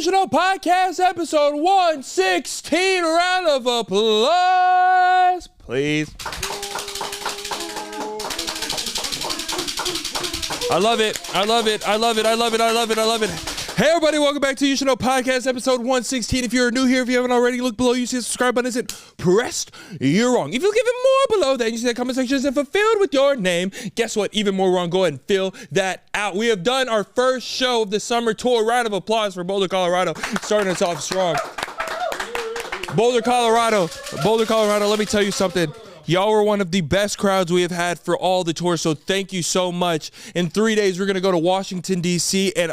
Should Know podcast episode 116. Round of applause, please. I love it. I love it. I love it. I love it. I love it. I love it. Hey everybody, welcome back to You Should Know podcast episode 116. If you're new here, if you haven't already, look below. You see the subscribe button isn't pressed. You're wrong. If you look even more below that, you see that comment section isn't fulfilled with your name. Guess what? Even more wrong. Go ahead and fill that out. We have done our first show of the summer tour. Round of applause for Boulder, Colorado. Starting us off strong. Boulder, Colorado. Boulder, Colorado. Let me tell you something. Y'all were one of the best crowds we have had for all the tour, so thank you so much. In 3 days, we're going to go to Washington, D.C., and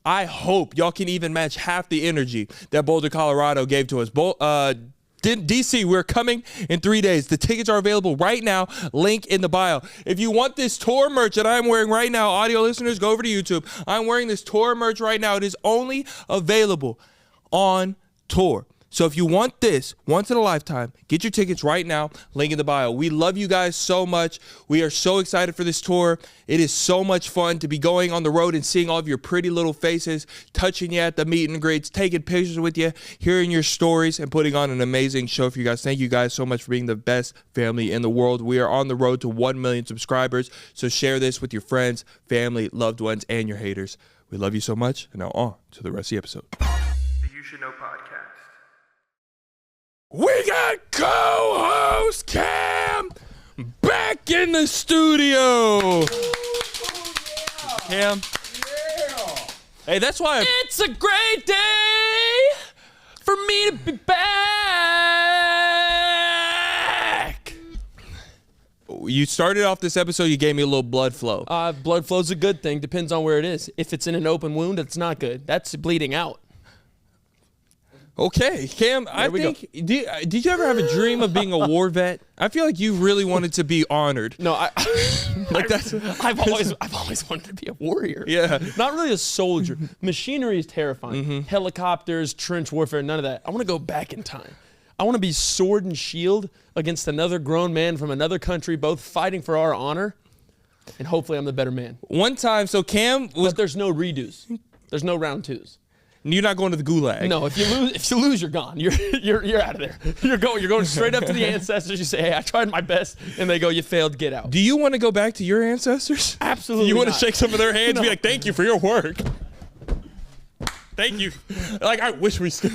I hope y'all can even match half the energy that Boulder, Colorado gave to us. DC, we're coming in 3 days. The tickets are available right now. Link in the bio. If you want this tour merch that I'm wearing right now, audio listeners, go over to YouTube. I'm wearing this tour merch right now. It is only available on tour. So if you want this once in a lifetime, get your tickets right now. Link in the bio. We love you guys so much. We are so excited for this tour. It is so much fun to be going on the road and seeing all of your pretty little faces, touching you at the meet and greets, taking pictures with you, hearing your stories, and putting on an amazing show for you guys. Thank you guys so much for being the best family in the world. We are on the road to 1 million subscribers. So share this with your friends, family, loved ones, and your haters. We love you so much. And now on to the rest of the episode. The You Should Know podcast. We got co-host Cam back in the studio. Cam. Hey, that's why it's a great day for me to be back. You started off this episode, you gave me a little blood flow. Blood flow's a good thing. Depends on where it is. If it's in an open wound, it's not good. That's bleeding out. Okay, Cam, I think, did you ever have a dream of being a war vet? I feel like you really wanted to be honored. No, like that's. I've always wanted to be a warrior. Yeah. Not really a soldier. Machinery is terrifying. Mm-hmm. Helicopters, trench warfare, none of that. I want to go back in time. I want to be sword and shield against another grown man from another country, both fighting for our honor, and hopefully I'm the better man. One time, so Cam was. But there's no redos. There's no round twos. You're not going to the gulag. No, if you lose, you're gone. You're out of there. You're going straight up to the ancestors. You say, "Hey, I tried my best," and they go, "You failed. Get out." Do you want to go back to your ancestors? Absolutely. You want not. to shake some of their hands, and be like, "Thank you for your work. Thank you." Like I wish we still.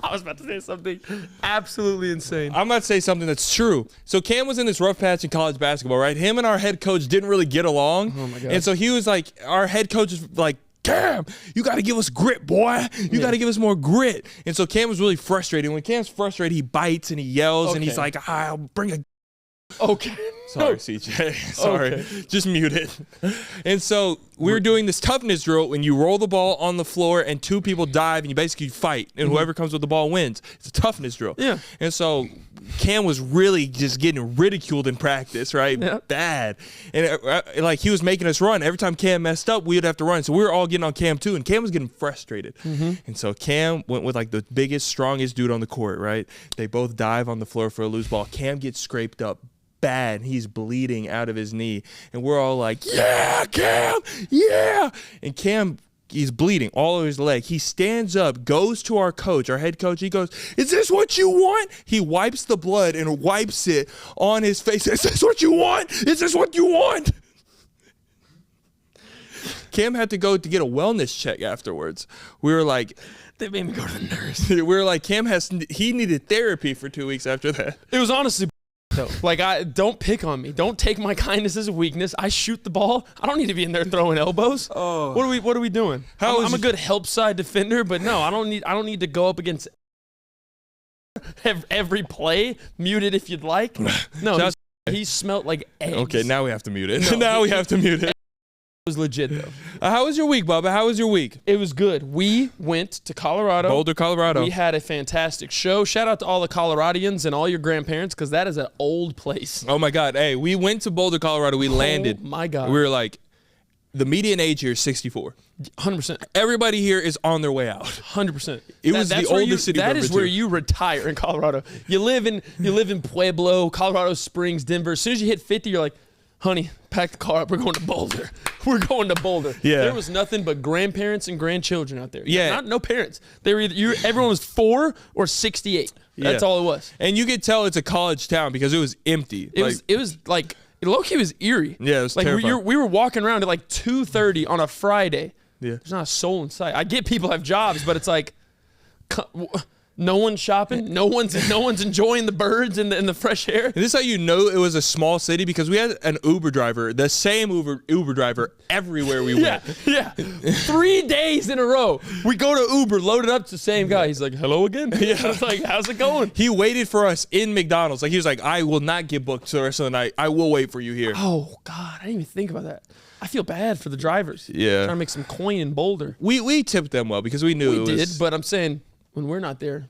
I was about to say something absolutely insane. I'm about to say something that's true. So Cam was in this rough patch in college basketball, right? Him and our head coach didn't really get along. Oh my God. And so he was like, our head coach is like, Cam, you got to give us grit, boy. You got to give us more grit. And so Cam was really frustrated. When Cam's frustrated, he bites and he yells and he's like, I'll bring a... Okay. Sorry, CJ. Sorry. Okay. Just mute it. And so we were doing this toughness drill when you roll the ball on the floor and two people dive and you basically fight. And whoever comes with the ball wins. It's a toughness drill. Yeah. And so Cam was really just getting ridiculed in practice, right? Yeah. Bad. And like he was making us run. Every time Cam messed up, we would have to run. So we were all getting on Cam too. And Cam was getting frustrated. And so Cam went with like the biggest, strongest dude on the court, right? They both dive on the floor for a loose ball. Cam gets scraped up bad. He's bleeding out of his knee. And we're all like, yeah, Cam, yeah. And Cam, he's bleeding all over his leg. He stands up, goes to our coach, our head coach. He goes, is this what you want? He wipes the blood and wipes it on his face. Is this what you want? Is this what you want? Cam had to go to get a wellness check afterwards. We were like, They made me go to the nurse. we were like, he needed therapy for 2 weeks after that. It was honestly like, don't pick on me. Don't take my kindness as a weakness. I shoot the ball. I don't need to be in there throwing elbows. Oh. What are we doing? I'm a good help side defender, but no, I don't need to go up against every play. Mute it if you'd like. No, he smelled like eggs. Okay, now we have to mute it. No, now we have to mute it. It was legit though. How was your week, Bubba? How was your week? It was good. We went to Colorado. Boulder, Colorado. We had a fantastic show. Shout out to all the Coloradians and all your grandparents, because that is an old place. Oh my God. Hey, we went to Boulder, Colorado. We landed. Oh my God. We were like, the median age here is 64. 100%. Everybody here is on their way out. 100%. It was the oldest city. That is where you retire in Colorado. You live in Pueblo, Colorado Springs, Denver. As soon as you hit 50, you're like, honey, pack the car up. We're going to Boulder. We're going to Boulder. Yeah. There was nothing but grandparents and grandchildren out there. Yeah. No parents. They were everyone was 4 or 68. That's all it was. And you could tell it's a college town because it was empty. It was like low-key was eerie. Yeah, it was like terrifying. we were walking around at like 2:30 on a Friday. Yeah. There's not a soul in sight. I get people have jobs, but it's like no one's shopping. No one's enjoying the birds and the fresh air. And this is how you know it was a small city because we had an Uber driver, the same Uber driver everywhere we went. Yeah. 3 days in a row. We go to Uber, load it up to the same guy. He's like, hello again? Yeah. I was like, how's it going? He waited for us in McDonald's. Like he was like, I will not get booked the rest of the night. I will wait for you here. Oh, God. I didn't even think about that. I feel bad for the drivers. Yeah. Trying to make some coin in Boulder. We tipped them well because we knew We it did, was, but I'm saying when we're not there,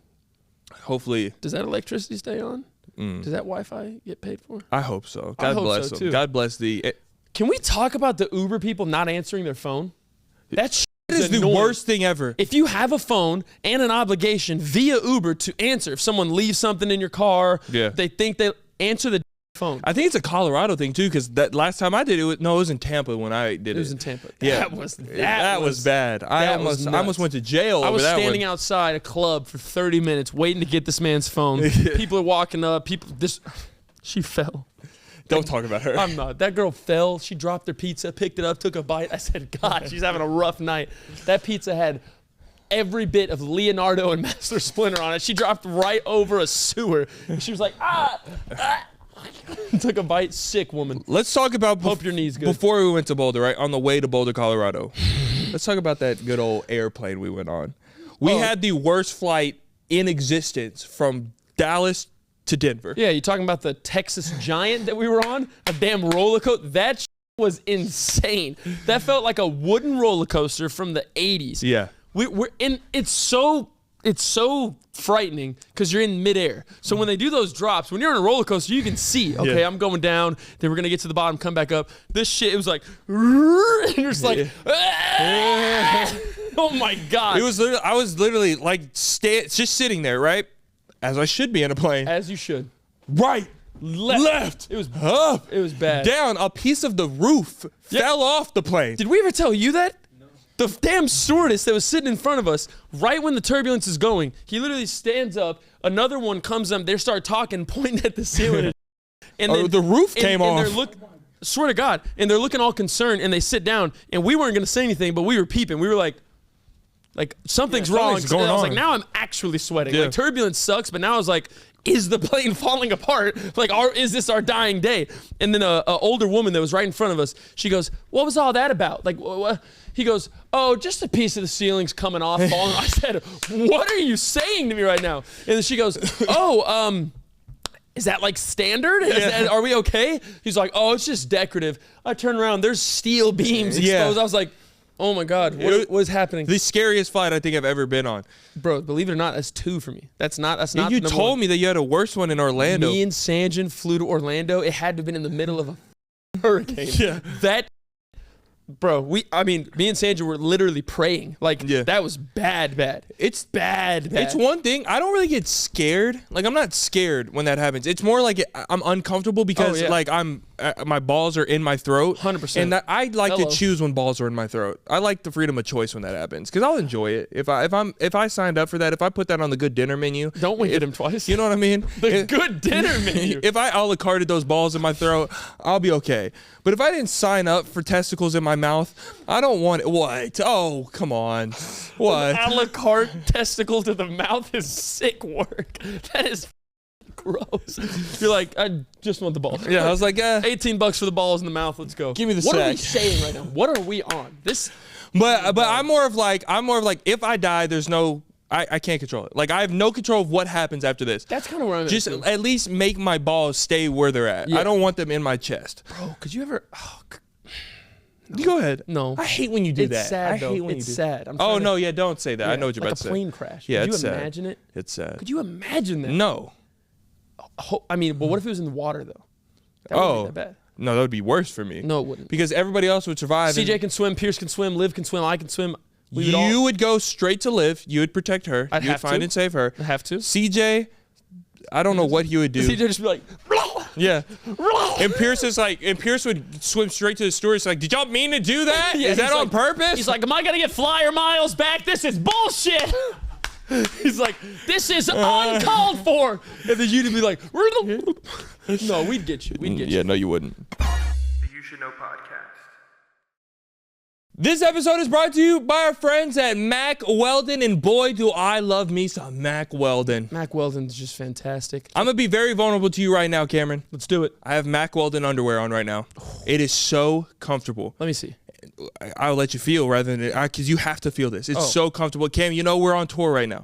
hopefully. does that electricity stay on? Does that Wi-Fi get paid for? I hope so. I God hope bless so, them. too. God bless the. Can we talk about the Uber people not answering their phone? That It is the annoying. worst thing ever. If you have a phone and an obligation via Uber to answer, if someone leaves something in your car, they think they answer the phone. I think it's a Colorado thing too, because that last time I did it, it was in Tampa when I did it. It was in Tampa. Yeah, that was bad. I almost went to jail. I was over that standing one. outside a club for 30 minutes waiting to get this man's phone. People are walking up. She fell. Don't talk about her. I'm not. That girl fell. She dropped her pizza, picked it up, took a bite. I said, God, she's having a rough night. That pizza had every bit of Leonardo and Master Splinter on it. She dropped right over a sewer. And she was like, took a bite. Sick woman. Let's talk about Hope your knee's good. Before we went to Boulder, right? On the way to Boulder, Colorado. Let's talk about that good old airplane we went on. We had the worst flight in existence from Dallas to Denver. Yeah, you talking about the Texas Giant that we were on? A damn roller coaster? That was insane. That felt like a wooden roller coaster from the 80s. Yeah. We're in. It's so frightening because you're in midair. So when they do those drops, when you're on a roller coaster, you can see, okay, I'm going down, then we're going to get to the bottom, come back up. This shit, it was like, and you're just like, oh my God. I was literally like just sitting there, right? As I should be in a plane. As you should. Right. Left. It was up. It was bad. Down. A piece of the roof fell off the plane. Did we ever tell you that? The damn stewardess that was sitting in front of us, right when the turbulence is going, he literally stands up. Another one comes up. They start talking, pointing at the ceiling. And then the roof came off. Swear to God. And they're looking all concerned, and they sit down. And we weren't going to say anything, but we were peeping. We were like something's wrong. something's going and I was on. like, now I'm actually sweating. Yeah. Like, turbulence sucks, but now I was like, is the plane falling apart? Like, is this our dying day? And then a older woman that was right in front of us, she goes, what was all that about? Like, what? He goes, oh, just a piece of the ceiling's coming off, falling. I said, what are you saying to me right now? And then she goes, oh, is that like standard? Are we okay? He's like, oh, it's just decorative. I turn around, there's steel beams exposed. I was like, oh my God, what is happening? The scariest flight I think I've ever been on. Bro, believe it or not, that's 2 for me. That's not You the told one. me that you had a worse one in Orlando. Me and Sanjin flew to Orlando. It had to have been in the middle of a hurricane. Yeah. Bro, me and Sanjin were literally praying. Like, that was bad. It's bad. It's one thing. I don't really get scared. Like, I'm not scared when that happens. It's more like I'm uncomfortable because like my balls are in my throat. 100%. And I like to choose when balls are in my throat. I like the freedom of choice when that happens because I'll enjoy it. If I signed up for that, if I put that on the good dinner menu. Don't wink at him twice. You know what I mean? The good dinner menu. If I a la carted those balls in my throat, I'll be okay. But if I didn't sign up for testicles in my mouth, I don't want it. What? Oh, come on. What? A la carte testicle to the mouth is sick work. That is gross. You're like, I just want the balls. Yeah, I was like, $18 for the balls in the mouth. Let's go. Give me the What sack. are we saying right now? What are we on? But I'm more of like if I die, there's no. I can't control it. Like I have no control of what happens after this. That's kind of where I'm Just at. at least make my balls stay where they're at. Yeah. I don't want them in my chest. Bro, could you ever? You go ahead. No. I hate when you do It's that. sad, I though. hate when It's you do sad. I'm Oh trying to- no, yeah, don't say that. I know what you're like about to say. a plane crash. Yeah, Could it's you sad. imagine it? It's sad. Could you imagine that? No. I mean, but what if it was in the water though? That wouldn't be that bad. No, that would be worse for me. No, it wouldn't. Because everybody else would survive. CJ can swim, Pierce can swim, Liv can swim, I can swim. You would go straight to Liv. You would protect her. I'd You would have find to. and save her. I have to. CJ, I don't know what he would do. CJ just be like, Yeah. And Pierce would swim straight to the store. It's like, did y'all mean to do that? Yeah, Is that on like, purpose? He's like, am I gonna get flyer miles back? This is bullshit. He's like, this is uncalled for. And then you'd be like, no, we'd get you. We'd get you. Yeah, no, you wouldn't. The You Should Know podcast. This episode is brought to you by our friends at Mack Weldon, and boy, do I love me some Mack Weldon. Mack Weldon's just fantastic. I'm gonna be very vulnerable to you right now, Cameron. Let's do it. I have Mack Weldon underwear on right now. It is so comfortable. Let me see. I'll let you feel rather than because you have to feel this. It's so comfortable. Cam, you know we're on tour right now.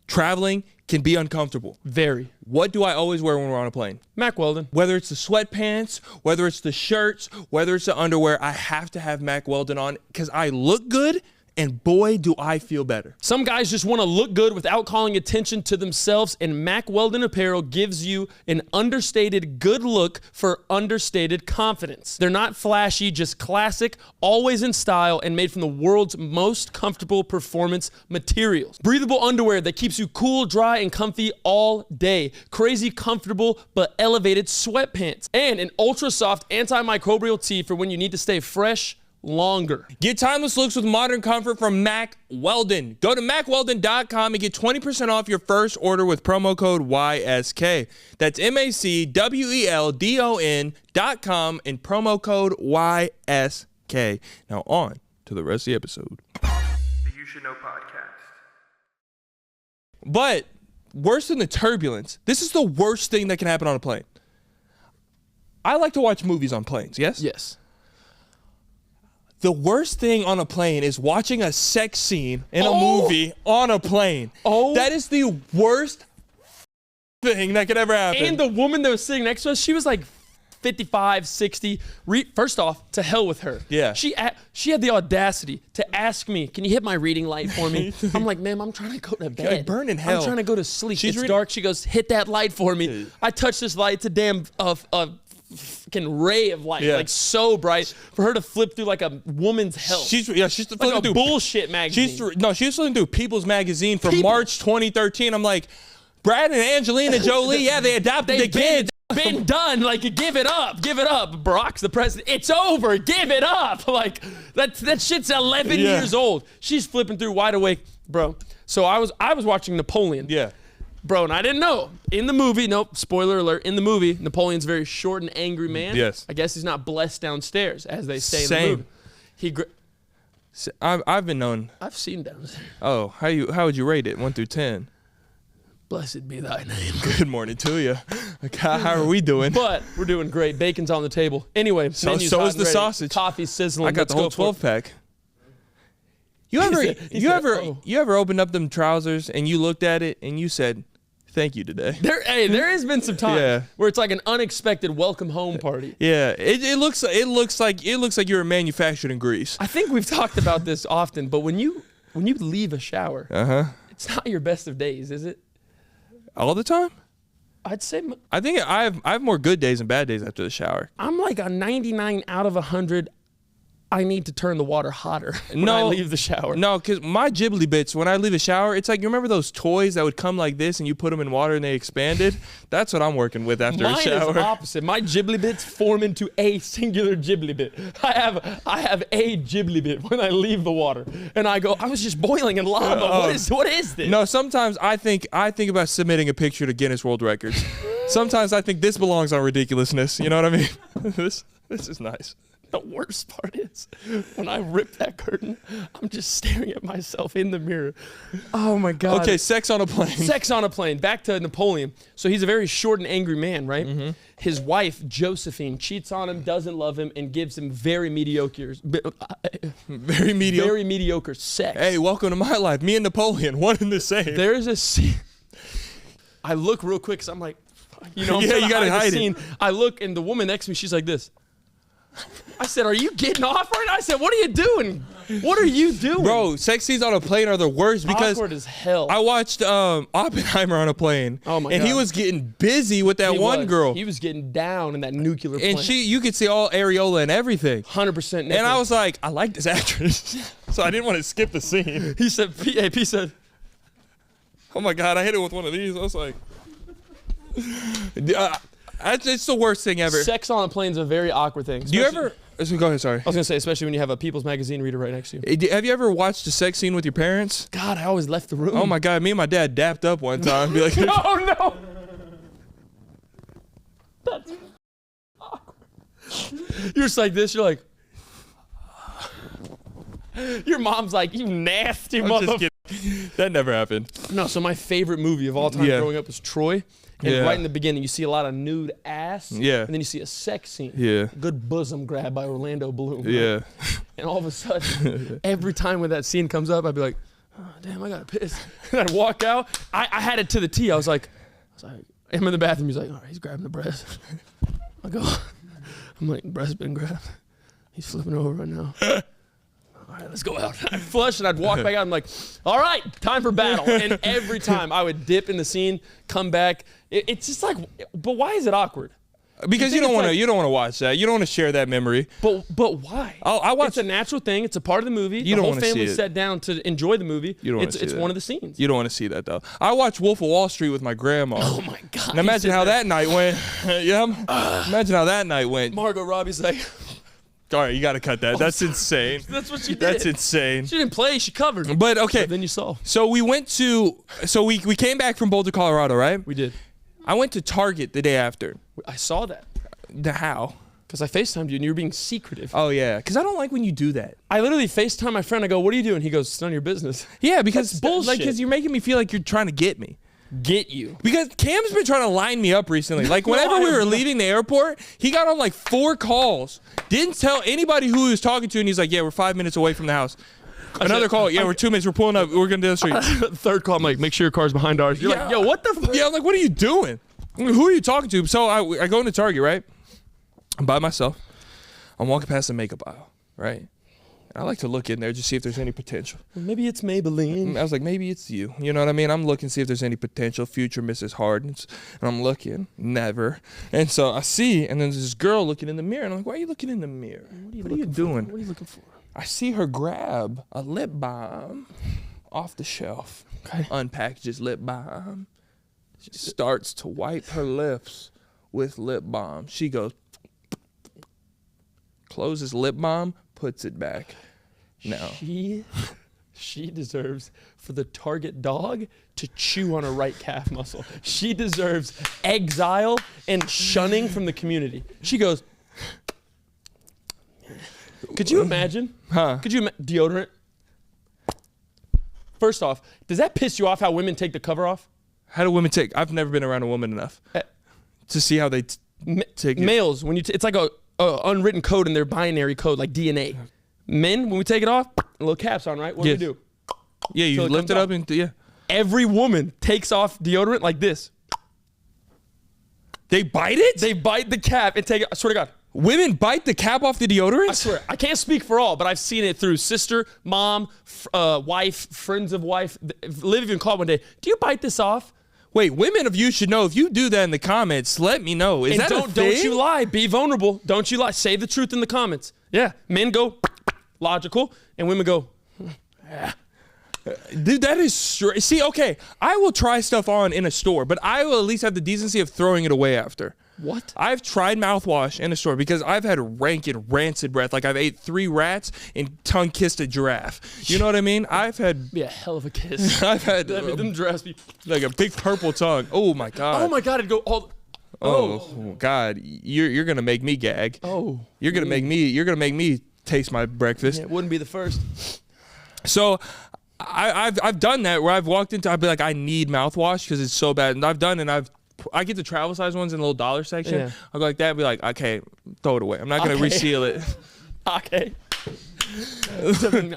Traveling can be uncomfortable. Very. What do I always wear when we're on a plane? Mack Weldon. Whether it's the sweatpants, whether it's the shirts, whether it's the underwear, I have to have Mack Weldon on because I look good, and boy, do I feel better. Some guys just want to look good without calling attention to themselves, and Mack Weldon apparel gives you an understated good look for understated confidence. They're not flashy, just classic, always in style, and made from the world's most comfortable performance materials. Breathable underwear that keeps you cool, dry, and comfy all day. Crazy comfortable but elevated sweatpants. And an ultra soft antimicrobial tee for when you need to stay fresh longer. Get timeless looks with modern comfort from Mack Weldon. Go to MackWeldon.com and get 20% off your first order with promo code YSK. That's MackWeldon.com and promo code YSK. Now on to the rest of the episode. The You Should Know podcast. But worse than the turbulence, this is the worst thing that can happen on a plane. I like to watch movies on planes, yes? Yes. The worst thing on a plane is watching a sex scene in a movie on a plane. That is the worst thing that could ever happen. And the woman that was sitting next to us, she was like 55, 60. First off, to hell with her. Yeah. She had the audacity to ask me, can you hit my reading light for me? I'm like, ma'am, I'm trying to go to bed. Burn in hell. I'm trying to go to sleep. It's dark. She goes, hit that light for me. I touch this light. It's a damn fucking ray of light, like so bright for her to flip through like a woman's hell. She's like flipping through bullshit magazine. She's flipping through People's Magazine from March 2013. I'm like, Brad and Angelina Jolie, yeah, they adopted the kids. Been done. Like, give it up. Barack's the president. It's over. Give it up. Like that shit's 11 years old. She's flipping through Wide Awake, bro. So I was watching Napoleon. Yeah. Bro, and I didn't know. In the movie, nope, spoiler alert, in the movie, Napoleon's a very short and angry man. Yes. I guess he's not blessed downstairs, as they say in the movie. I've been known. I've seen downstairs. Oh, how would you rate it? 1 through 10. Blessed be thy name. Good morning to you. How are we doing? But we're doing great. Bacon's on the table. Anyway, so menu's is hot the and ready. sausage. Coffee's sizzling. I got the whole 12-pack. You ever opened up them trousers and you looked at it and you said, thank you today? There has been some time where it's like an unexpected welcome home party. Yeah, it looks like you were manufactured in Greece. I think we've talked about this often, but when you leave a shower, it's not your best of days, is it? All the time? I'd say I think I have more good days and bad days after the shower. I'm like a 99 out of 100. I need to turn the water hotter when I leave the shower. No, because my Ghibli bits, when I leave a shower, it's like, you remember those toys that would come like this and you put them in water and they expanded? That's what I'm working with after a shower. Mine is opposite. My Ghibli bits form into a singular Ghibli bit. I have a Ghibli bit when I leave the water. And I go, I was just boiling in lava. What is this? No, sometimes I think about submitting a picture to Guinness World Records. Sometimes I think this belongs on Ridiculousness. You know what I mean? This is nice. The worst part is when I rip that curtain, I'm just staring at myself in the mirror. Oh my God. Okay, sex on a plane. Sex on a plane. Back to Napoleon. So he's a very short and angry man, right? Mm-hmm. His wife, Josephine, cheats on him, doesn't love him, and gives him very mediocre sex. Hey, welcome to my life. Me and Napoleon, one and the same. There's a scene. I look real quick because I'm like, you know, you gotta hide it. I look, and the woman next to me, she's like this. I said, are you getting off right now? I said, what are you doing? What are you doing? Bro, sex scenes on a plane are the worst because awkward as hell. I watched Oppenheimer on a plane. Oh my God. And he was getting busy with that one girl. He was getting down in that nuclear plane. And you could see all areola and everything. 100% nipple. And I was like, I like this actress. So I didn't want to skip the scene. He said, P said, oh my God, I hit it with one of these. I was like, It's the worst thing ever. Sex on a plane is a very awkward thing. Do you ever? Go ahead. Sorry. I was gonna say, especially when you have a People's Magazine reader right next to you. Have you ever watched a sex scene with your parents? God, I always left the room. Oh my God, me and my dad dapped up one time. Be like, Oh no. That's awkward. You're just like this. You're like. Your mom's like, you nasty I'm just motherfucker. kidding. That never happened. No, so my favorite movie of all time growing up was Troy. And right in the beginning, you see a lot of nude ass. Yeah. And then you see a sex scene. Yeah. Good bosom grab by Orlando Bloom. Right? Yeah. And all of a sudden, every time when that scene comes up, I'd be like, oh, damn, I gotta piss. And I'd walk out. I had it to the T. I was like, I'm in the bathroom. He's like, all right, he's grabbing the breast. I go, I'm like, breast been grabbed. He's flipping over right now. All right, let's go out. I'd flush and I'd walk back out. I'm like, all right, time for battle. And every time I would dip in the scene, come back. It's just like, but why is it awkward? Because you don't want to watch that. You don't want to share that memory. But why? I watch. It's a natural thing. It's a part of the movie. You the don't whole want to see family it. sat down to enjoy the movie. You don't want to see It's that. one of the scenes. You don't want to see that though. I watched Wolf of Wall Street with my grandma. Oh my God. And imagine how that night went. Yeah. Imagine how that night went. Margot Robbie's like, All right, you got to cut that. That's insane. that's what she did. That's insane. She didn't play. She covered. But okay. But then you saw. So we went to. So we came back from Boulder, Colorado, right? We did. I went to Target the day after. I saw that. How? Because I FaceTimed you and you were being secretive. Oh yeah, because I don't like when you do that. I literally FaceTime my friend. I go, what are you doing? He goes, it's none of your business. Yeah, because That's bullshit. Like, because you're making me feel like you're trying to get me. Get you. Because Cam's been trying to line me up recently. Like whenever we were leaving the airport, he got on like 4 calls. Didn't tell anybody who he was talking to, and he's like, "Yeah, we're 5 minutes away from the house." Another call. Yeah, we're 2 minutes. We're pulling up. We're gonna do the street. Third call. I'm like, make sure your car's behind ours. You're like, yo, what the? Yeah, I'm like, what are you doing? Who are you talking to? So I go into Target, right? I'm by myself. I'm walking past the makeup aisle, right? And I like to look in there just see if there's any potential. Maybe it's Maybelline. I was like, maybe it's you. You know what I mean? I'm looking, see if there's any potential future Mrs. Hardens. And I'm looking, never. And so I see, and then there's this girl looking in the mirror. And I'm like, why are you looking in the mirror? What are you doing? What are you looking for? I see her grab a lip balm off the shelf. Okay. Unpackages lip balm. She starts to wipe her lips with lip balm. She goes, closes lip balm, puts it back. No. She deserves for the Target dog to chew on her right calf muscle. She deserves exile and shunning from the community. She goes, could you imagine? Huh? Could you deodorant? First off, does that piss you off how women take the cover off? How do women take? I've never been around a woman enough to see how they take it. Males, when you it's like a unwritten code in their binary code, like DNA. Men, when we take it off, little caps on, right? What Yes. do we do? Yeah, you Till it lift comes it up off. and yeah. Every woman takes off deodorant like this. They bite it? They bite the cap and take it. I swear to God. Women bite the cap off the deodorant? I swear. I can't speak for all, but I've seen it through sister, mom, wife, friends of wife. Liv even called one day, do you bite this off? Wait, women of you should know. If you do that in the comments, let me know. Is And that a thing? don't you lie. Be vulnerable. Don't you lie. Say the truth in the comments. Yeah. Men go logical, and women go, Dude, that is straight. See, okay, I will try stuff on in a store, but I will at least have the decency of throwing it away after. what? I've tried mouthwash in a store because I've had rank and rancid breath. Like I've ate 3 rats and tongue kissed a giraffe. You know what I mean? I've had Be a hell of a kiss. I've had them dress be. like a big purple tongue. Oh my god. Oh my God! It'd go all. Oh god. You're gonna make me gag. Oh. You're gonna make me taste my breakfast. It wouldn't be the first. So I've done that where I've walked into, I'd be like, I need mouthwash because it's so bad. And I've done, and I get the travel size ones in the little dollar section. Yeah. I'll go like that and be like, okay, throw it away. I'm not going to Okay. reseal it. Okay.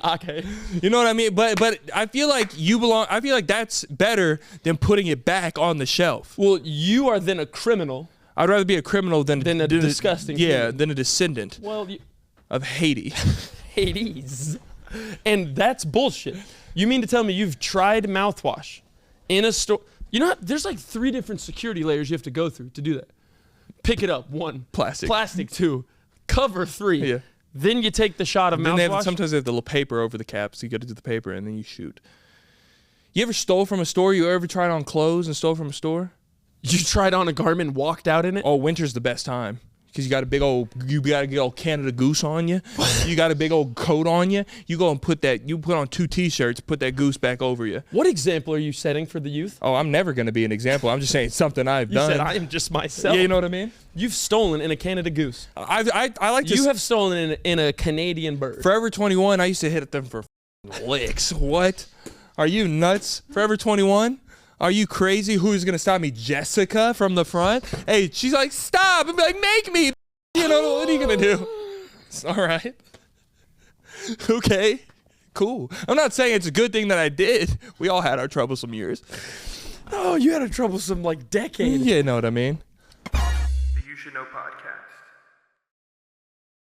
Okay. You know what I mean? But I feel like I feel like that's better than putting it back on the shelf. Well, you are then a criminal. I'd rather be a criminal than Than a disgusting Yeah, human. than a descendant Well, of Haiti. Hades. And that's bullshit. You mean to tell me you've tried mouthwash in a store? You know, there's like 3 different security layers you have to go through to do that. Pick it up, 1. Plastic. Plastic, 2. Cover, 3. Yeah. Then you take the shot of Then mouthwash. sometimes they have the little paper over the cap, so you got to do the paper and then you shoot. You ever stole from a store? You ever tried on clothes and stole from a store? You tried on a garment and walked out in it? Oh, winter's the best time. Because you got a big old Canada Goose on you. You got a big old coat on you. You go and put on 2 t-shirts, put that goose back over you. What example are you setting for the youth? Oh, I'm never going to be an example. I'm just saying something I've done. You said I am just myself. Yeah, you know what I mean? You've stolen in a Canada Goose. I like to... You have stolen in a Canadian bird. Forever 21, I used to hit them for licks. What? Are you nuts? Forever 21? Are you crazy? Who's going to stop me? Jessica from the front? Hey, she's like, stop. I'm like, make me. You know, what are you going to do? It's all right. Okay, cool. I'm not saying it's a good thing that I did. We all had our troublesome years. Oh, you had a troublesome, decade. You know what I mean? The You Should Know podcast.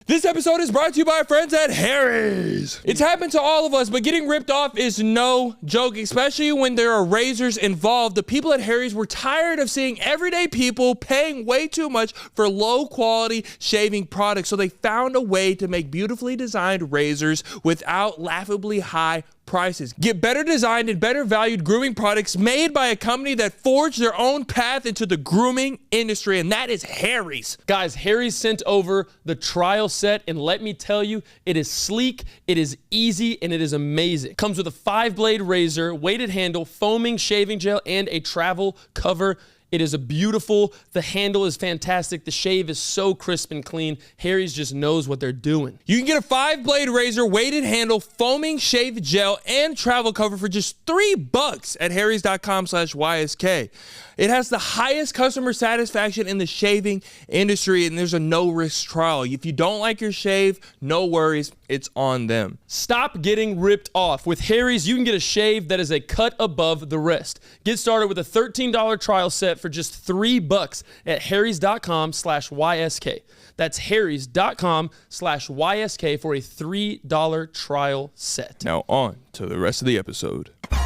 This episode is brought to you by our friends at Harry's. It's happened to all of us, but getting ripped off is no joke, especially when there are razors involved. The people at Harry's were tired of seeing everyday people paying way too much for low quality shaving products, so they found a way to make beautifully designed razors without laughably high prices. Get better designed and better valued grooming products made by a company that forged their own path into the grooming industry, and that is Harry's. Guys, Harry's sent over the trial set, and let me tell you, it is sleek, it is easy, and it is amazing. It comes with a 5-blade razor, weighted handle, foaming shaving gel, and a travel cover. It is the handle is fantastic. The shave is so crisp and clean. Harry's just knows what they're doing. You can get a 5-blade razor, weighted handle, foaming shave gel, and travel cover for just $3 at harrys.com/YSK. It has the highest customer satisfaction in the shaving industry, and there's a no-risk trial. If you don't like your shave, no worries. It's on them. Stop getting ripped off. With Harry's, you can get a shave that is a cut above the rest. Get started with a $13 trial set for just $3 at harrys.com/YSK. That's harrys.com/YSK for a $3 trial set. Now on to the rest of the episode. The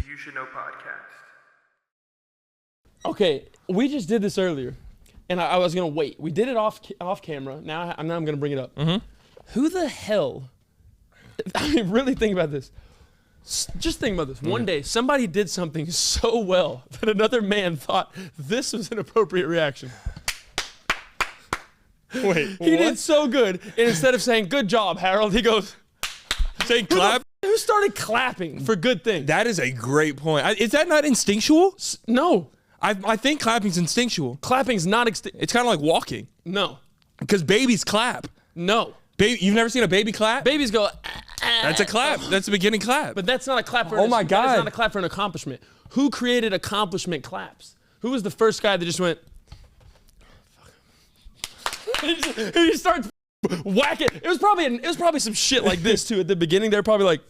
You Should Know podcast. Okay, we just did this earlier, and I was going to wait. We did it off camera. Now I'm going to bring it up. Mm-hmm. Who the hell, I mean, really think about this. Just think about this. One day, somebody did something so well that another man thought this was an appropriate reaction. Wait, He did so good, and instead of saying, good job, Harold, he goes, Saying clap? who started clapping for good things? That is a great point. Is that not instinctual? No. I think clapping's instinctual. Clapping's not, It's kind of like walking. no. Because babies clap. No. Baby, you've never seen a baby clap? Babies go, That's a clap. That's the beginning clap. but that's not a clap for Oh my God. That's not a clap for an accomplishment. Who created accomplishment claps? Who was the first guy that just went, he starts whacking. It was probably some shit like this too at the beginning. They're probably like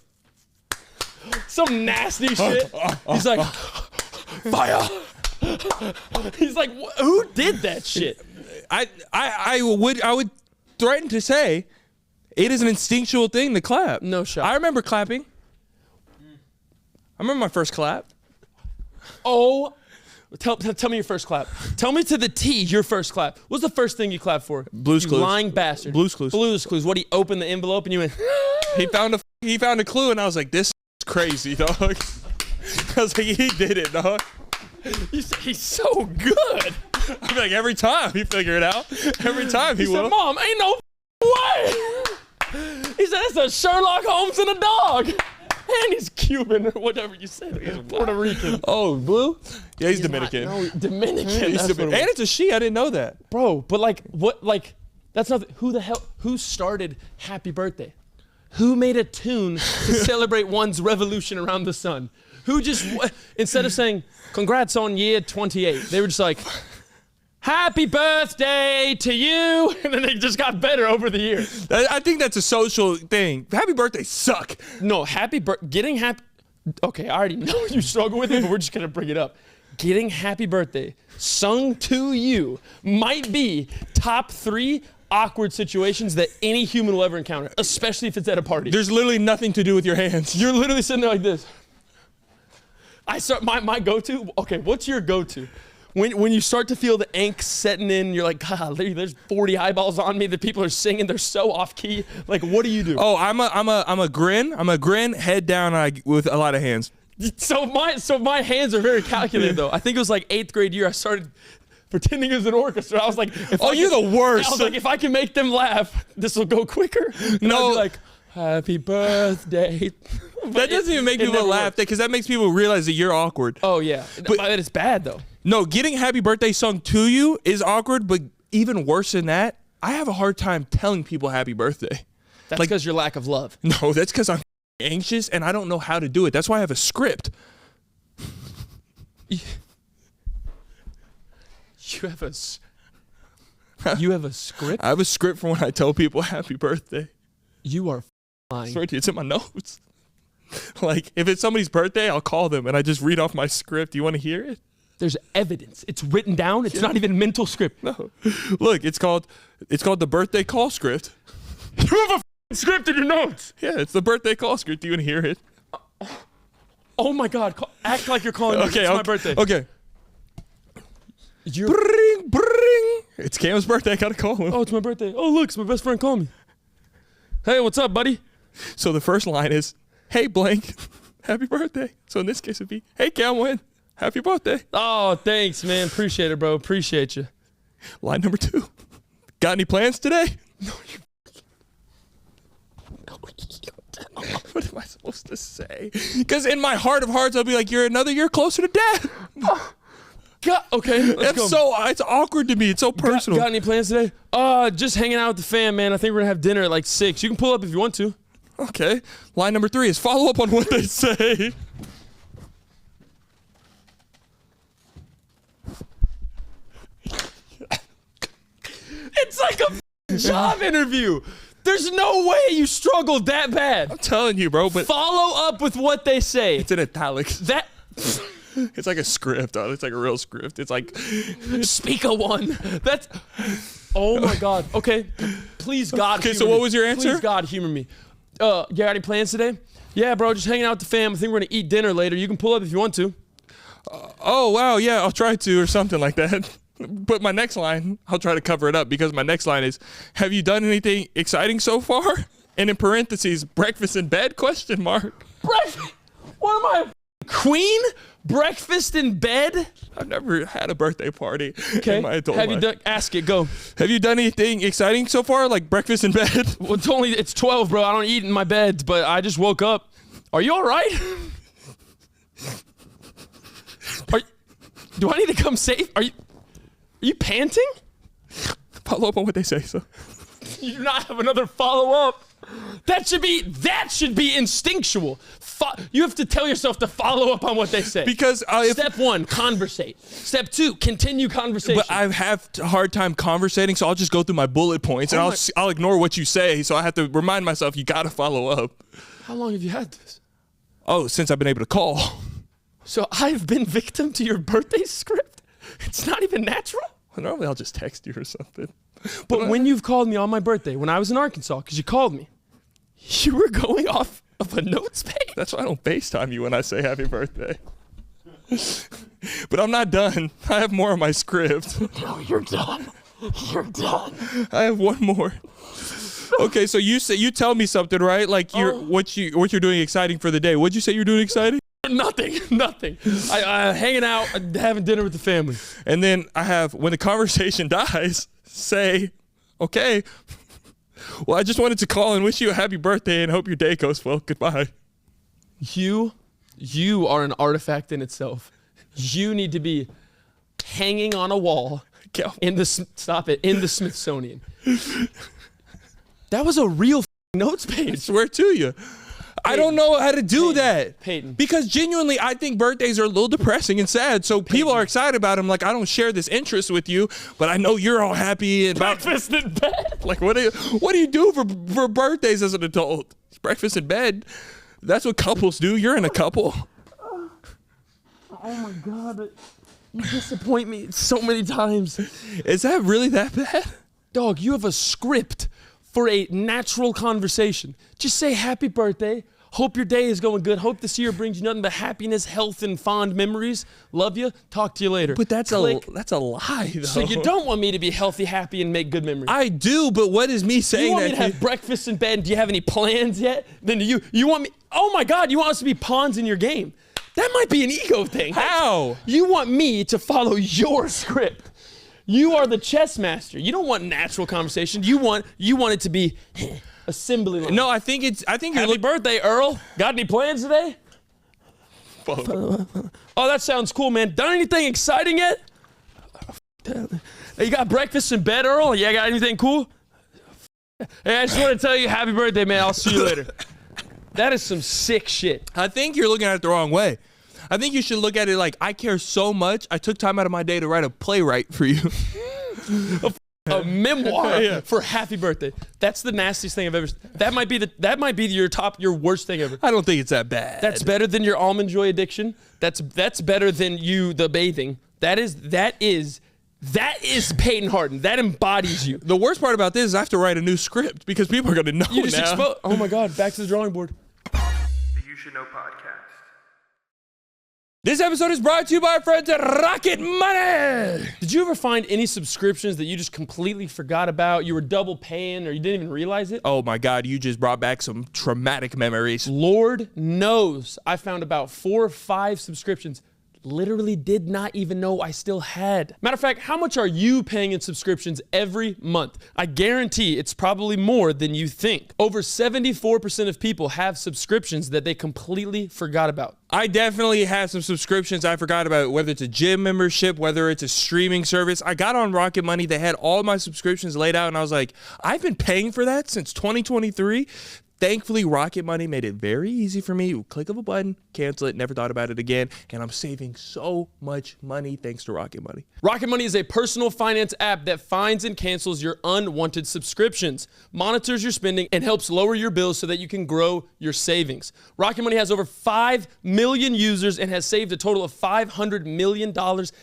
some nasty shit. He's like, fire. He's like, who did that shit? I would threaten to say it is an instinctual thing to clap. No shot. I remember clapping. I remember my first clap. Oh, tell me your first clap. Tell me to the T your first clap. What's the first thing you clapped for? Blue's You Clues. lying bastard. Blue's Clues. Blue's Clues. What, he opened the envelope and you went, He found a clue, and I was like, this is crazy, dog. I was like, he did it, dog. he's so good. I feel like every time he figured it out, every time he He said, will. Mom, ain't no way. He said, it's a Sherlock Holmes and a dog. And he's Cuban or whatever you said. He's Puerto Rican. Oh, Blue? Yeah, he's Dominican. No, Dominican. He's That's what Dominican. it was. And it's a she. I didn't know that. Bro, but that's not, who started Happy Birthday? Who made a tune to celebrate one's revolution around the sun? Who just, instead of saying, congrats on year 28, they were just like, happy birthday to you. And then they just got better over the years. I think that's a social thing. Happy birthday suck. No, getting happy, okay, I already know you struggle with it, but we're just gonna bring it up. Getting happy birthday sung to you might be top 3 awkward situations that any human will ever encounter, especially if it's at a party. There's literally nothing to do with your hands. You're literally sitting there like this. I start my go-to. Okay, what's your go-to? When you start to feel the angst setting in, you're like, God, there's 40 eyeballs on me. The people are singing. They're so off key. Like, what do you do? Oh, I'm a grin. I'm a grin, head down, with a lot of hands. So my hands are very calculated though. I think it was like 8th grade year I started pretending it was an orchestra. I was like, you're the worst. I was like, if I can make them laugh, this will go quicker. And No. I'd be like, happy birthday. That doesn't even make people laugh because that makes people realize that you're awkward. Oh yeah, but it's bad though. No, getting happy birthday sung to you is awkward, but even worse than that, I have a hard time telling people happy birthday. That's because your lack of love. No, that's because I'm anxious and I don't know how to do it. That's why I have a script. You have a script? I have a script for when I tell people happy birthday. You are lying. Sorry, it's in my notes. Like, if it's somebody's birthday, I'll call them and I just read off my script. Do you want to hear it? There's evidence. It's written down. It's not even mental script. No. Look, it's called the birthday call script. You have a script in your notes. Yeah, it's the birthday call script. Do you want to hear it? Oh my God. Act like you're calling me. Okay, It's my birthday. Okay. Bring, bring. It's Cam's birthday. I gotta call him. Oh, it's my birthday. Oh, look, it's my best friend calling me. Hey, what's up, buddy? So the first line is, hey, blank, happy birthday. So in this case, it'd be, hey, Cam, happy birthday. Oh, thanks, man. Appreciate it, bro. Appreciate you. Line number 2. Got any plans today? No, you don't. What am I supposed to say? Because in my heart of hearts, I'll be like, you're another year closer to dad. God, okay, let's go. It's awkward to me. It's so personal. Got any plans today? Just hanging out with the fam, man. I think we're gonna have dinner at like 6. You can pull up if you want to. Okay. Line number 3 is follow up on what they say. It's like a job interview. There's no way you struggled that bad. I'm telling you, bro, but Follow up with what they say. it's in italics. That It's like a script. It's like a real script. It's like, speak a one. That's. Oh my God. Okay. Please God. Okay, humor so what me. was your answer? Please God humor me. You got any plans today? Yeah, bro. Just hanging out with the fam. I think we're gonna eat dinner later. You can pull up if you want to. oh, wow, yeah, I'll try to, or something like that. But my next line, I'll try to cover it up because my next line is, have you done anything exciting so far? And in parentheses, breakfast in bed, question mark. Breakfast? What am I? Queen? Breakfast in bed? I've never had a birthday party Okay. in my adult Have life. you done? Ask it. Go. Have you done anything exciting so far, like breakfast in bed? Well, it's 12, bro. I don't eat in my bed, but I just woke up. Are you all right? Do I need to come safe? Are you panting? Follow up on what they say, so. You do not have another follow-up. That should be instinctual. You have to tell yourself to follow up on what they say. Because Step 1, conversate. Step 2, continue conversation. But I have a hard time conversating, so I'll just go through my bullet points, and I'll ignore what you say, so I have to remind myself, you gotta follow up. How long have you had this? Oh, since I've been able to call. So I've been victim to your birthday script? It's not even natural? Normally I'll just text you or something. But when you've called me on my birthday, when I was in Arkansas, because you called me, you were going off of a notes page. That's why I don't FaceTime you when I say happy birthday. But I'm not done. I have more on my script. No, you're done. You're done. I have one more. Okay, so you tell me something, right? Like what you're doing exciting for the day. What'd you say you're doing exciting? Nothing. I hanging out, having dinner with the family. And then I have, when the conversation dies, say, okay, well, I just wanted to call and wish you a happy birthday and hope your day goes well. Goodbye. You are an artifact in itself. You need to be hanging on a wall in the Smithsonian. That was a real notes page. I swear to you. I don't know how to do that. Peyton. Because genuinely, I think birthdays are a little depressing and sad. So people are excited about them. Like, I don't share this interest with you, but I know you're all happy about breakfast in bed. Like, what do you do for birthdays as an adult? It's breakfast in bed. That's what couples do. You're in a couple. Oh my God. You disappoint me so many times. Is that really that bad? Dog, you have a script for a natural conversation. Just say happy birthday. Hope your day is going good. Hope this year brings you nothing but happiness, health, and fond memories. Love you. Talk to you later. But that's a lie, though. So you don't want me to be healthy, happy, and make good memories? I do, but what is me saying You want that? me to have breakfast in bed? Do you have any plans yet? Then you want me? Oh my God! You want us to be pawns in your game? That might be an ego thing. How? You want me to follow your script. You are the chess master. You don't want natural conversation. You want it to be assembly line. No, I think you're Happy birthday, Earl. Got any plans today? Oh, that sounds cool, man. Done anything exciting yet? You got breakfast in bed, Earl? Yeah, got anything cool? Hey, I just want to tell you happy birthday, man. I'll see you later. That is some sick shit. I think you're looking at it the wrong way. I think you should look at it like, I care so much, I took time out of my day to write a playwright for you. A memoir for happy birthday. That's the nastiest thing I've ever. That might be your worst thing ever. I don't think it's that bad. That's better than your Almond Joy addiction. That's better than the bathing. That is Peyton Harden. That embodies you. The worst part about this is I have to write a new script because people are going to know You just now. oh my God, back to the drawing board. The You Should Know podcast. This episode is brought to you by our friends at RocketMoney. Did you ever find any subscriptions that you just completely forgot about? You were double paying or you didn't even realize it? Oh my God, you just brought back some traumatic memories. Lord knows I found about 4 or 5 subscriptions literally did not even know I still had. Matter of fact, how much are you paying in subscriptions every month? I guarantee it's probably more than you think. Over 74% of people have subscriptions that they completely forgot about. I definitely have some subscriptions I forgot about, whether it's a gym membership, whether it's a streaming service. I got on Rocket Money. They had all my subscriptions laid out, and I was like, I've been paying for that since 2023. Thankfully, Rocket Money made it very easy for me. Click of a button, cancel it, never thought about it again, and I'm saving so much money thanks to Rocket Money. Rocket Money is a personal finance app that finds and cancels your unwanted subscriptions, monitors your spending, and helps lower your bills so that you can grow your savings. Rocket Money has over 5 million users and has saved a total of $500 million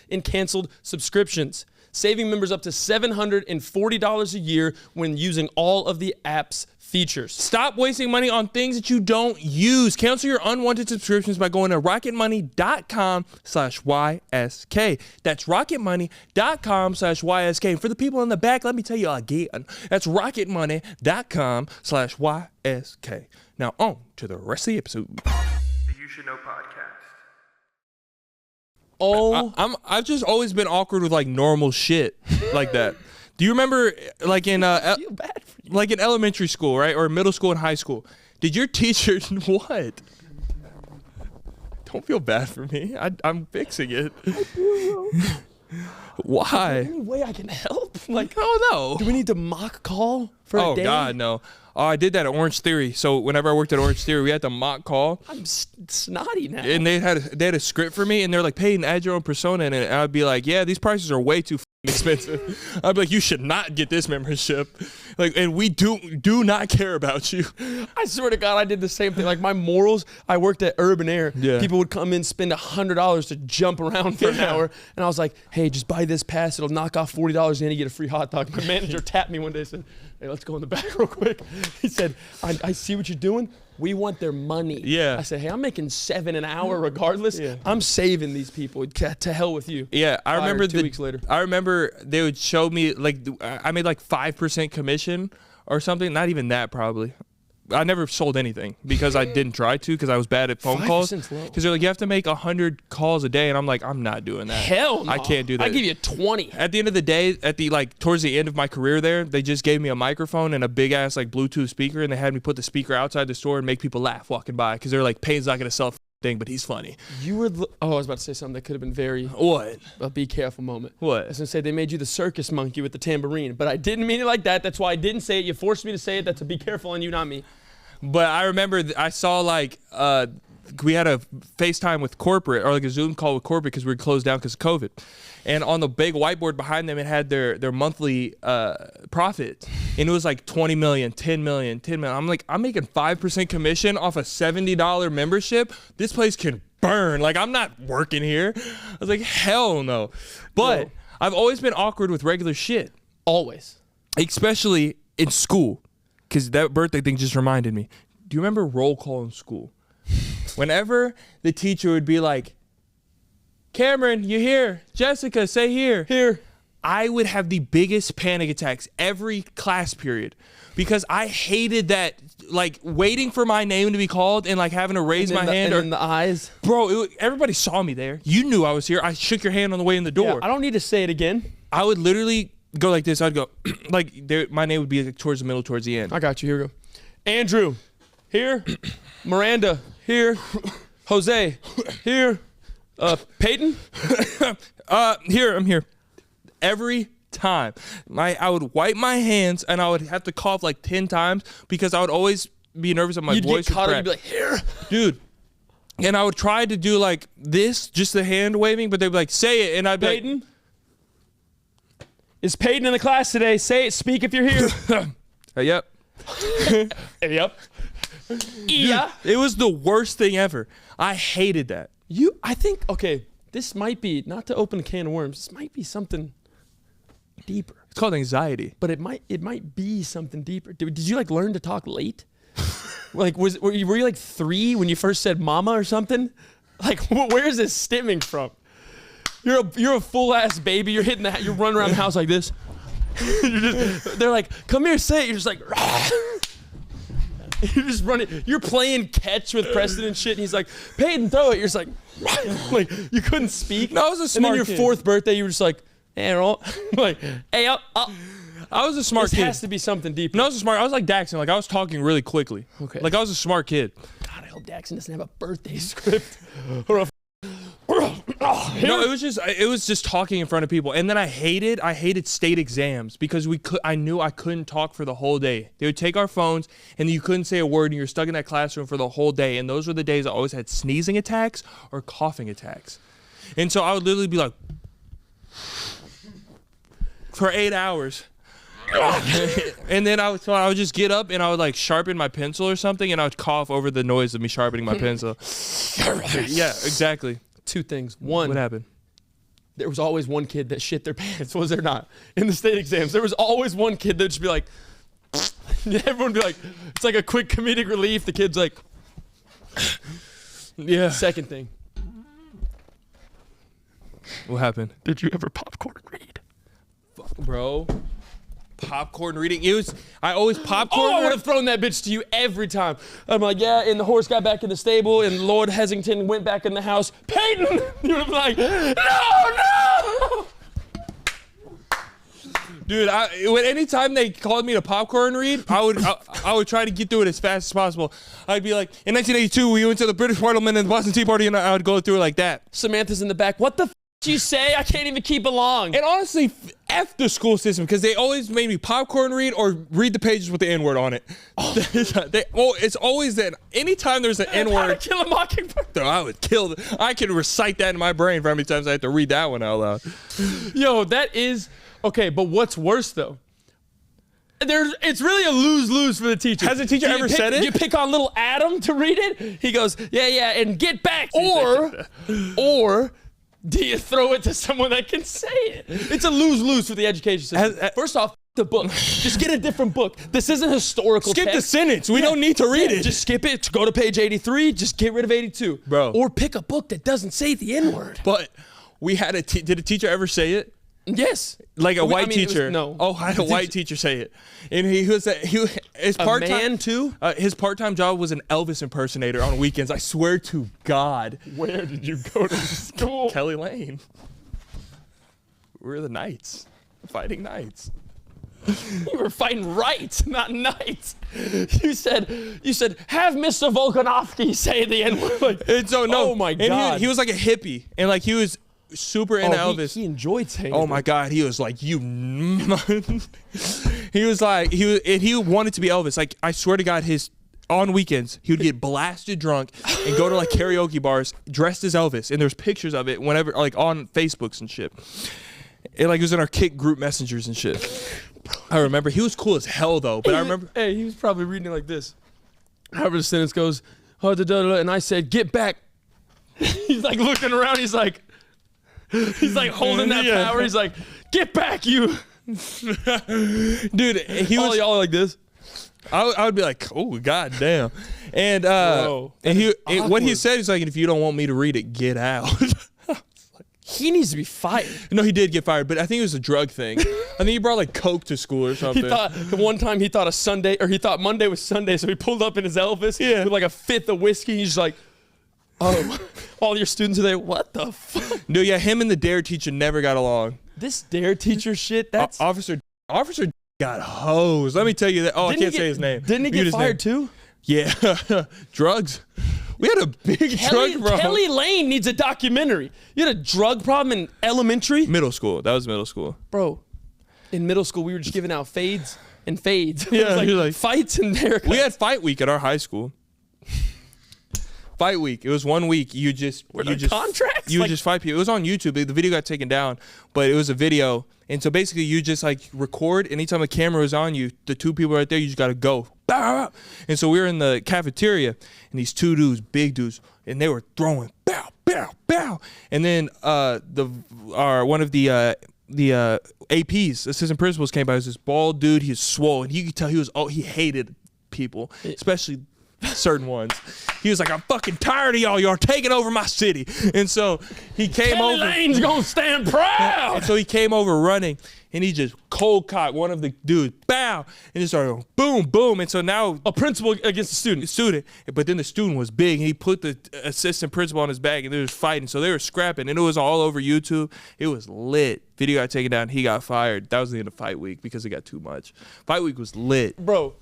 in canceled subscriptions, saving members up to $740 a year when using all of the app's features. Stop wasting money on things that you don't use. Cancel your unwanted subscriptions by going to rocketmoney.com/YSK. That's rocketmoney.com/YSK. And for the people in the back, let me tell you again, that's rocketmoney.com/YSK. Now on to the rest of the episode. The You Should Know podcast. I've just always been awkward with like normal shit like that. Do you remember like in like in elementary school, right? Or middle school and high school? Did your teacher what? Don't feel bad for me. I'm fixing it. Why? Any way I can help? Like, oh no. Do we need to mock call for a day? Oh God, no. Oh, I did that at Orange Theory. So whenever I worked at Orange Theory, we had to mock call. I'm snotty now. And they had a script for me, and they're like, Peyton, add your own persona in it. And I'd be like, yeah, these prices are way too expensive. I'd be like, you should not get this membership. Like, and we do not care about you. I swear to God, I did the same thing. Like my morals, I worked at Urban Air. Yeah. People would come in, spend $100 to jump around for an hour. And I was like, hey, just buy this pass. It'll knock off $40 and you get a free hot dog. My manager tapped me one day and said, hey, let's go in the back real quick. He said, I see what you're doing. We want their money. Yeah. I said, hey, I'm making $7 an hour regardless. Yeah. I'm saving these people. To hell with you. Yeah, I remember 2 weeks later. I remember they would show me like I made like 5% commission or something. Not even that probably. I never sold anything because I didn't try to because I was bad at phone calls. 5%'s low. Because they're like, you have to make 100 calls a day, and I'm like, I'm not doing that. Hell no. I can't do that. I give you 20. At the end of the day, towards the end of my career there, they just gave me a microphone and a big ass like Bluetooth speaker, and they had me put the speaker outside the store and make people laugh walking by because they're like, Payne's not gonna sell a thing, but he's funny. You were. I was about to say something that could have been very. What? A be careful moment. What? I was gonna say they made you the circus monkey with the tambourine, but I didn't mean it like that. That's why I didn't say it. You forced me to say it. That's a be careful on you, not me. But I remember I saw like we had a FaceTime with corporate or like a Zoom call with corporate because we were closed down because of COVID. And on the big whiteboard behind them, it had their monthly profit. And it was like 20 million, 10 million, 10 million. I'm like, I'm making 5% commission off a $70 membership. This place can burn. Like, I'm not working here. I was like, hell no. But I've always been awkward with regular shit. Always. Especially in school. Because that birthday thing just reminded me. Do you remember roll call in school? Whenever the teacher would be like, Cameron, you here? Jessica, say here. Here. I would have the biggest panic attacks every class period because I hated that, like, waiting for my name to be called and, like, having to raise my hand. And the eyes. Bro, everybody saw me there. You knew I was here. I shook your hand on the way in the door. Yeah, I don't need to say it again. I would literally go like this. I'd go, like, my name would be like, towards the middle, towards the end. I got you. Here we go. Andrew, here. Miranda, here. Jose, here. Peyton? Here, I'm here. Every time. I would wipe my hands and I would have to cough like 10 times because I would always be nervous that my voice You'd get caught would and you'd be like, here. Dude. And I would try to do like this, just the hand waving, but they'd be like, say it. And I'd be Peyton? Is Peyton in the class today? Say it. Speak if you're here. Yep. Yep. Yeah. It was the worst thing ever. I hated that. I think, okay, this might be, not to open a can of worms, this might be something deeper. It's called anxiety. But it might be something deeper. Did you like learn to talk late? Like, were you like 3 when you first said mama or something? Like, where is this stemming from? You're a full ass baby. You're you're running around the house like this. They're like, come here, say it. You're just like, you're just running. You're playing catch with Preston and shit. And he's like, Peyton, throw it. You're just like you couldn't speak. No, I was a smart And then your kid. 4th birthday, you were just like, hey, like, hey, up. I was a smart This kid. has to be something deeper. No, I was a smart. I was like Daxon. Like I was talking really quickly. Okay. Like I was a smart kid. God, I hope Daxon doesn't have a birthday script. No, it was just talking in front of people. And then I hated state exams because I knew I couldn't talk for the whole day. They would take our phones and you couldn't say a word and you're stuck in that classroom for the whole day. And those were the days I always had sneezing attacks or coughing attacks. And so I would literally be like for 8 hours. And then I would just get up and I would like sharpen my pencil or something and I would cough over the noise of me sharpening my pencil. Yeah, exactly. 2 things. One, What happened? there was always one kid that shit their pants, was there not? In the state exams, there was always one kid that would just be like, everyone would be like, it's like a quick comedic relief. The kid's like, Yeah. second thing. What happened? Did you ever popcorn read? Bro. Popcorn reading. I always popcorn. Oh, I would have thrown that bitch to you every time. I'm like, yeah, and the horse got back in the stable, and Lord Hesington went back in the house. Peyton! You would have been like, no! Dude, anytime they called me to popcorn read, I would try to get through it as fast as possible. I'd be like, in 1982, we went to the British Parliament and the Boston Tea Party, and I would go through it like that. Samantha's in the back. What the f you say? I can't even keep along. And honestly, F the school system, because they always made me popcorn read or read the pages with the N-word on it. It's always that. Anytime there's an How to N-word, Kill a Mockingbird. I would kill it. I could recite that in my brain for how many times I have to read that one out loud. Yo, that is okay. But what's worse though? It's really a lose-lose for the teacher. Has a teacher ever said it? You pick on little Adam to read it. He goes, yeah, and get back. Or do you throw it to someone that can say it? It's a lose-lose for the education system. First off, the book. Just get a different book. This isn't historical Skip text. the sentence. We don't need to read it. Just skip it. Go to page 83. Just get rid of 82. Bro. Or pick a book that doesn't say the N-word. But we had did a teacher ever say it? Yes. Like a white I mean, it was- teacher. no. Oh, I had a white teacher say it. And his part-time man too? His part-time job was an Elvis impersonator on weekends. I swear to God. Where did you go to school? Kelly Lane. We're the Knights. The Fighting Knights. You were fighting rights, not knights. You said, have Mr. Volkanovsky say the N-word. Like, And so no. Oh my and God. he was like a hippie. And like he was super into Elvis. He enjoyed saying Oh it. my God, he was like, he was like, he wanted to be Elvis. Like, I swear to God, on weekends, he would get blasted drunk and go to like karaoke bars dressed as Elvis. And there's pictures of it whenever, like on Facebooks and shit. It like was in our Kick group messengers and shit. I remember he was cool as hell though, but I remember. Hey, he was probably reading it like this. However the sentence goes, and I said, get back. He's like looking around, he's like holding that power. He's like, get back, you. Dude, he All was. y'all like this. I would be like, oh God damn. And Bro, and what he awkward. said is like, if you don't want me to read it, get out. He needs to be fired. No, he did get fired, but I think it was a drug thing. I think he brought like coke to school or something. He thought one time he thought Monday was Sunday, so he pulled up in his Elvis with like a fifth of whiskey. He's just like, oh, all your students are there. What the fuck? No, yeah, him and the DARE teacher never got along. This DARE teacher shit. That's Officer got hosed. Let me tell you that. Oh, I can't say his name. Didn't he get fired too? Yeah, drugs. We had a big drug problem. Kelly Lane needs a documentary. You had a drug problem in elementary? Middle school. That was middle school. Bro, in middle school, we were just giving out fades and fades. Yeah, it was like fights and haircuts. We had fight week at our high school. Fight week. It was 1 week. You just contracts? You would just fight people. It was on YouTube. The video got taken down, but it was a video. And so basically, you just like record. Anytime a camera is on you, the two people right there, you just gotta go. Bow. And so we were in the cafeteria, and these two dudes, big dudes, and they were throwing bow, bow, bow. And then one of the APs, assistant principals, came by. It was this bald dude. He was swole, and you could tell he hated people, especially certain ones. He was like, I'm fucking tired of y'all. Y'all taking over my city. And so he came Kelly over. Lane's gonna stand proud. And so he came over running, and he just cold cocked one of the dudes, bow, and just started going, boom, boom. And so now a principal against a student. But then the student was big, and he put the assistant principal on his back, and they was fighting. So they were scrapping, and it was all over YouTube. It was lit. Video got taken down. He got fired. That was the end of fight week because it got too much. Fight week was lit. Bro,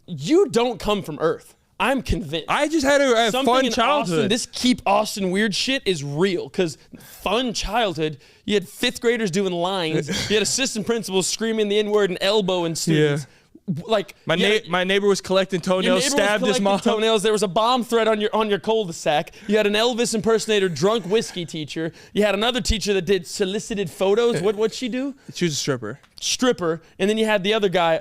you don't come from Earth. I'm convinced. I just had a fun childhood. Austin, this keep Austin weird shit is real, because fun childhood, you had fifth graders doing lines, you had assistant principals screaming the N-word and elbowing students. Yeah. Like my neighbor was collecting toenails, stabbed his mom. Toenails. There was a bomb threat on your cul-de-sac. You had an Elvis impersonator, drunk whiskey teacher. You had another teacher that did solicited photos. What'd she do? She was a stripper. And then you had the other guy,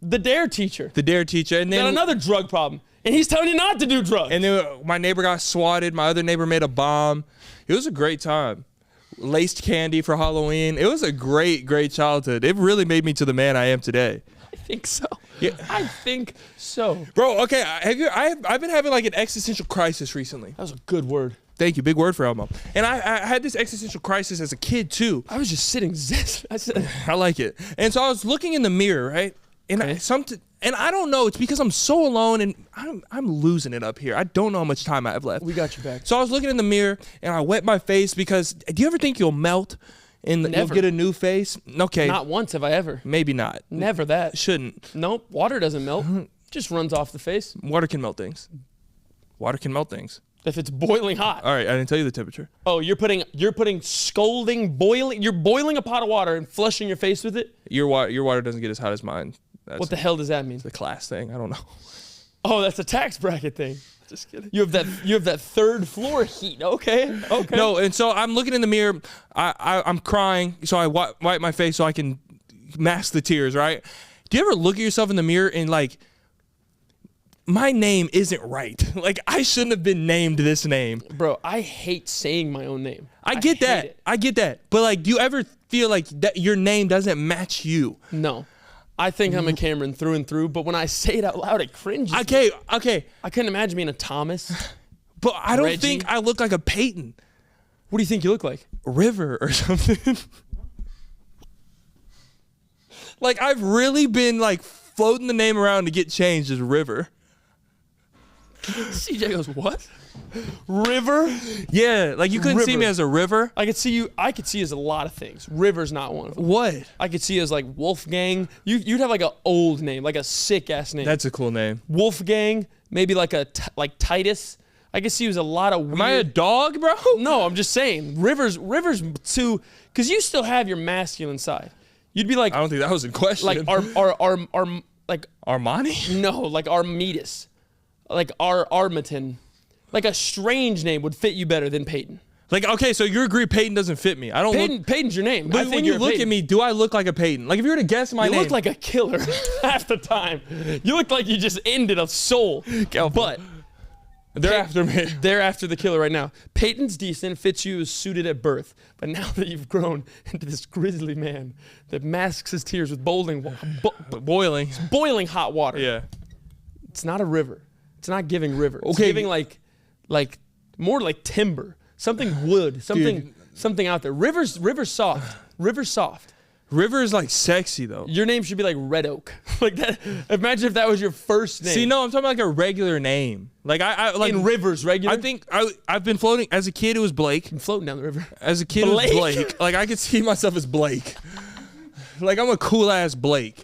the DARE teacher. The DARE teacher. And then got another drug problem. And he's telling you not to do drugs. And then my neighbor got swatted. My other neighbor made a bomb. It was a great time. Laced candy for Halloween. It was a great, great childhood. It really made me to the man I am today. I think so. Yeah. I think so. Bro, okay. I've been having like an existential crisis recently. That was a good word. Thank you. Big word for Elmo. And I had this existential crisis as a kid too. I was just sitting. I like it. And so I was looking in the mirror, right? And and I don't know. It's because I'm so alone, and I'm losing it up here. I don't know how much time I have left. We got your back. So I was looking in the mirror, and I wet my face because. Do you ever think you'll melt and you'll get a new face? Okay. Not once have I ever. Maybe not. Never that. Shouldn't. Nope. Water doesn't melt. Just runs off the face. Water can melt things. Water can melt things. If it's boiling hot. All right, I didn't tell you the temperature. Oh, you're putting scalding, boiling. You're boiling a pot of water and flushing your face with it. Your water doesn't get as hot as mine. What the hell does that mean? It's a class thing. I don't know. Oh, that's a tax bracket thing. Just kidding. You have that third floor heat. Okay. No, and so I'm looking in the mirror. I'm crying, so I wipe my face so I can mask the tears. Right? Do you ever look at yourself in the mirror and like, my name isn't right. Like, I shouldn't have been named this name. Bro, I hate saying my own name. I get that. I get that. But like, do you ever feel like that your name doesn't match you? No. I think I'm a Cameron through and through, but when I say it out loud, it cringes. Okay. I couldn't imagine being a Thomas. But I don't think I look like a Peyton. What do you think you look like? River or something. Like, I've really been like floating the name around to get changed as River. CJ goes, what? River? Yeah, like you couldn't see me as a River. I could see you as a lot of things. River's not one of them. What? I could see you as like Wolfgang. You'd have like an old name, like a sick ass name. That's a cool name. Wolfgang, maybe like like Titus. I could see you as a lot of weird. Am I a dog, bro? No, I'm just saying. River's too, because you still have your masculine side. You'd be like, I don't think that was in question. Like like Armani? No, like Armidas. Like Armiton. Like a strange name would fit you better than Peyton. Like, okay, so you agree Peyton doesn't fit me. I don't look... Peyton's your name. But when you look at me, do I look like a Peyton? Like, if you were to guess my name... You look like a killer half the time. You look like you just ended a soul. But... They're after me. They're after the killer right now. Peyton's decent, fits you as suited at birth. But now that you've grown into this grisly man that masks his tears with boiling hot water. Yeah. It's not a river. It's not giving river. It's Okay. giving like More like timber. Something wood. Something out there. River's soft. River's soft. River is like sexy though. Your name should be like Red Oak. Like that. Imagine if that was your first name. See, no, I'm talking about like a regular name. Like I like in Rivers, regular. I think I've been floating as a kid. It was Blake. I'm floating down the river. As a kid, Blake? it was Blake. Like I could see myself as Blake. Like I'm a cool ass Blake.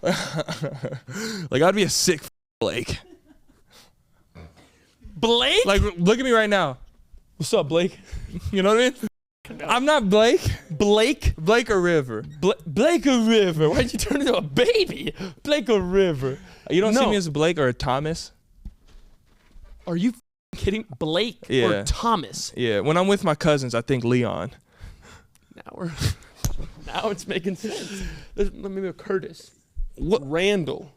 Like I'd be a sick Blake. Blake? Like look at me right now. What's up, Blake? You know what I mean? I'm not Blake. Blake? Blake or River? Blake or River? Why'd you turn into a baby? Blake or River? You don't see me as a Blake or a Thomas? Are you kidding? Blake or Thomas? Yeah. When I'm with my cousins, I think Leon. Now it's making sense. Maybe a Curtis. What? Randall.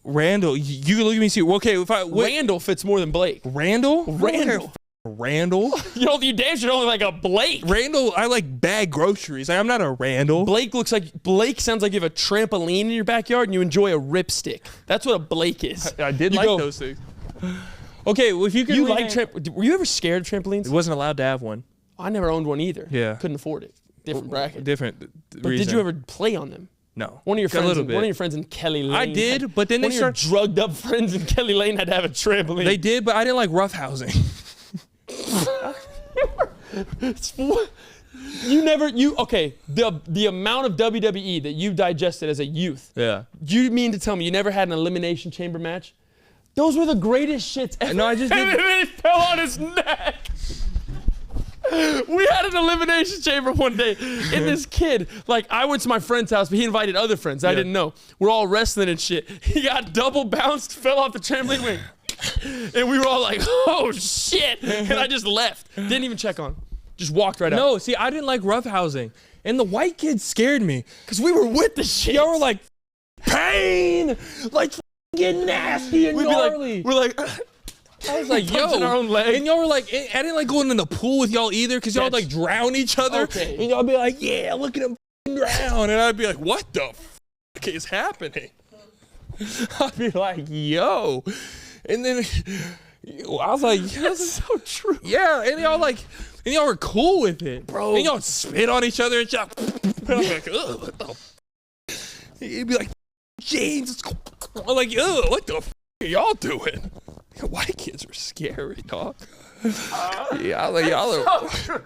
You look at me and see. Okay, if Randall fits more than Blake. Randall. You damn sure only like a Blake. Randall, I like bag groceries. I'm not a Randall. Blake sounds like you have a trampoline in your backyard and you enjoy a ripstick. That's what a Blake is. I did like those things. Okay, well, if you could. Were you ever scared of trampolines? It wasn't allowed to have one. I never owned one either. Yeah. Couldn't afford it. Different bracket. Different. But did you ever play on them? No. One of your friends in Kelly Lane. I did, but then one of your drugged up friends in Kelly Lane had to have a trampoline. They did, but I didn't like roughhousing. The amount of WWE that you digested as a youth. Yeah. You mean to tell me you never had an elimination chamber match? Those were the greatest shits ever. No, I just and then he fell on his neck. We had an elimination chamber one day, and this kid, like, I went to my friend's house, but he invited other friends. I didn't know. We're all wrestling and shit. He got double bounced, fell off the trampoline wing. And we were all like, oh, shit. And I just left. Didn't even check on him. Just walked right out. No, see, I didn't like roughhousing. And the white kids scared me. Because we were with the shit. Y'all were like, pain! Like, get nasty and gnarly. We're like... I was like, yo, our own leg. And y'all were like, I didn't like going in the pool with y'all either, because y'all would like drown each other. Okay. And y'all be like, yeah, look at him drown. And I'd be like, what the fuck is happening? I'd be like, yo. And then I was like, that's so true. Yeah, and y'all were cool with it. Bro. And y'all spit on each other and shit. And I'm like, ugh, what the f-? He'd be like, James. I'm like, ugh, what the f are y'all doing? White kids are scary, dog. Yeah, like y'all are.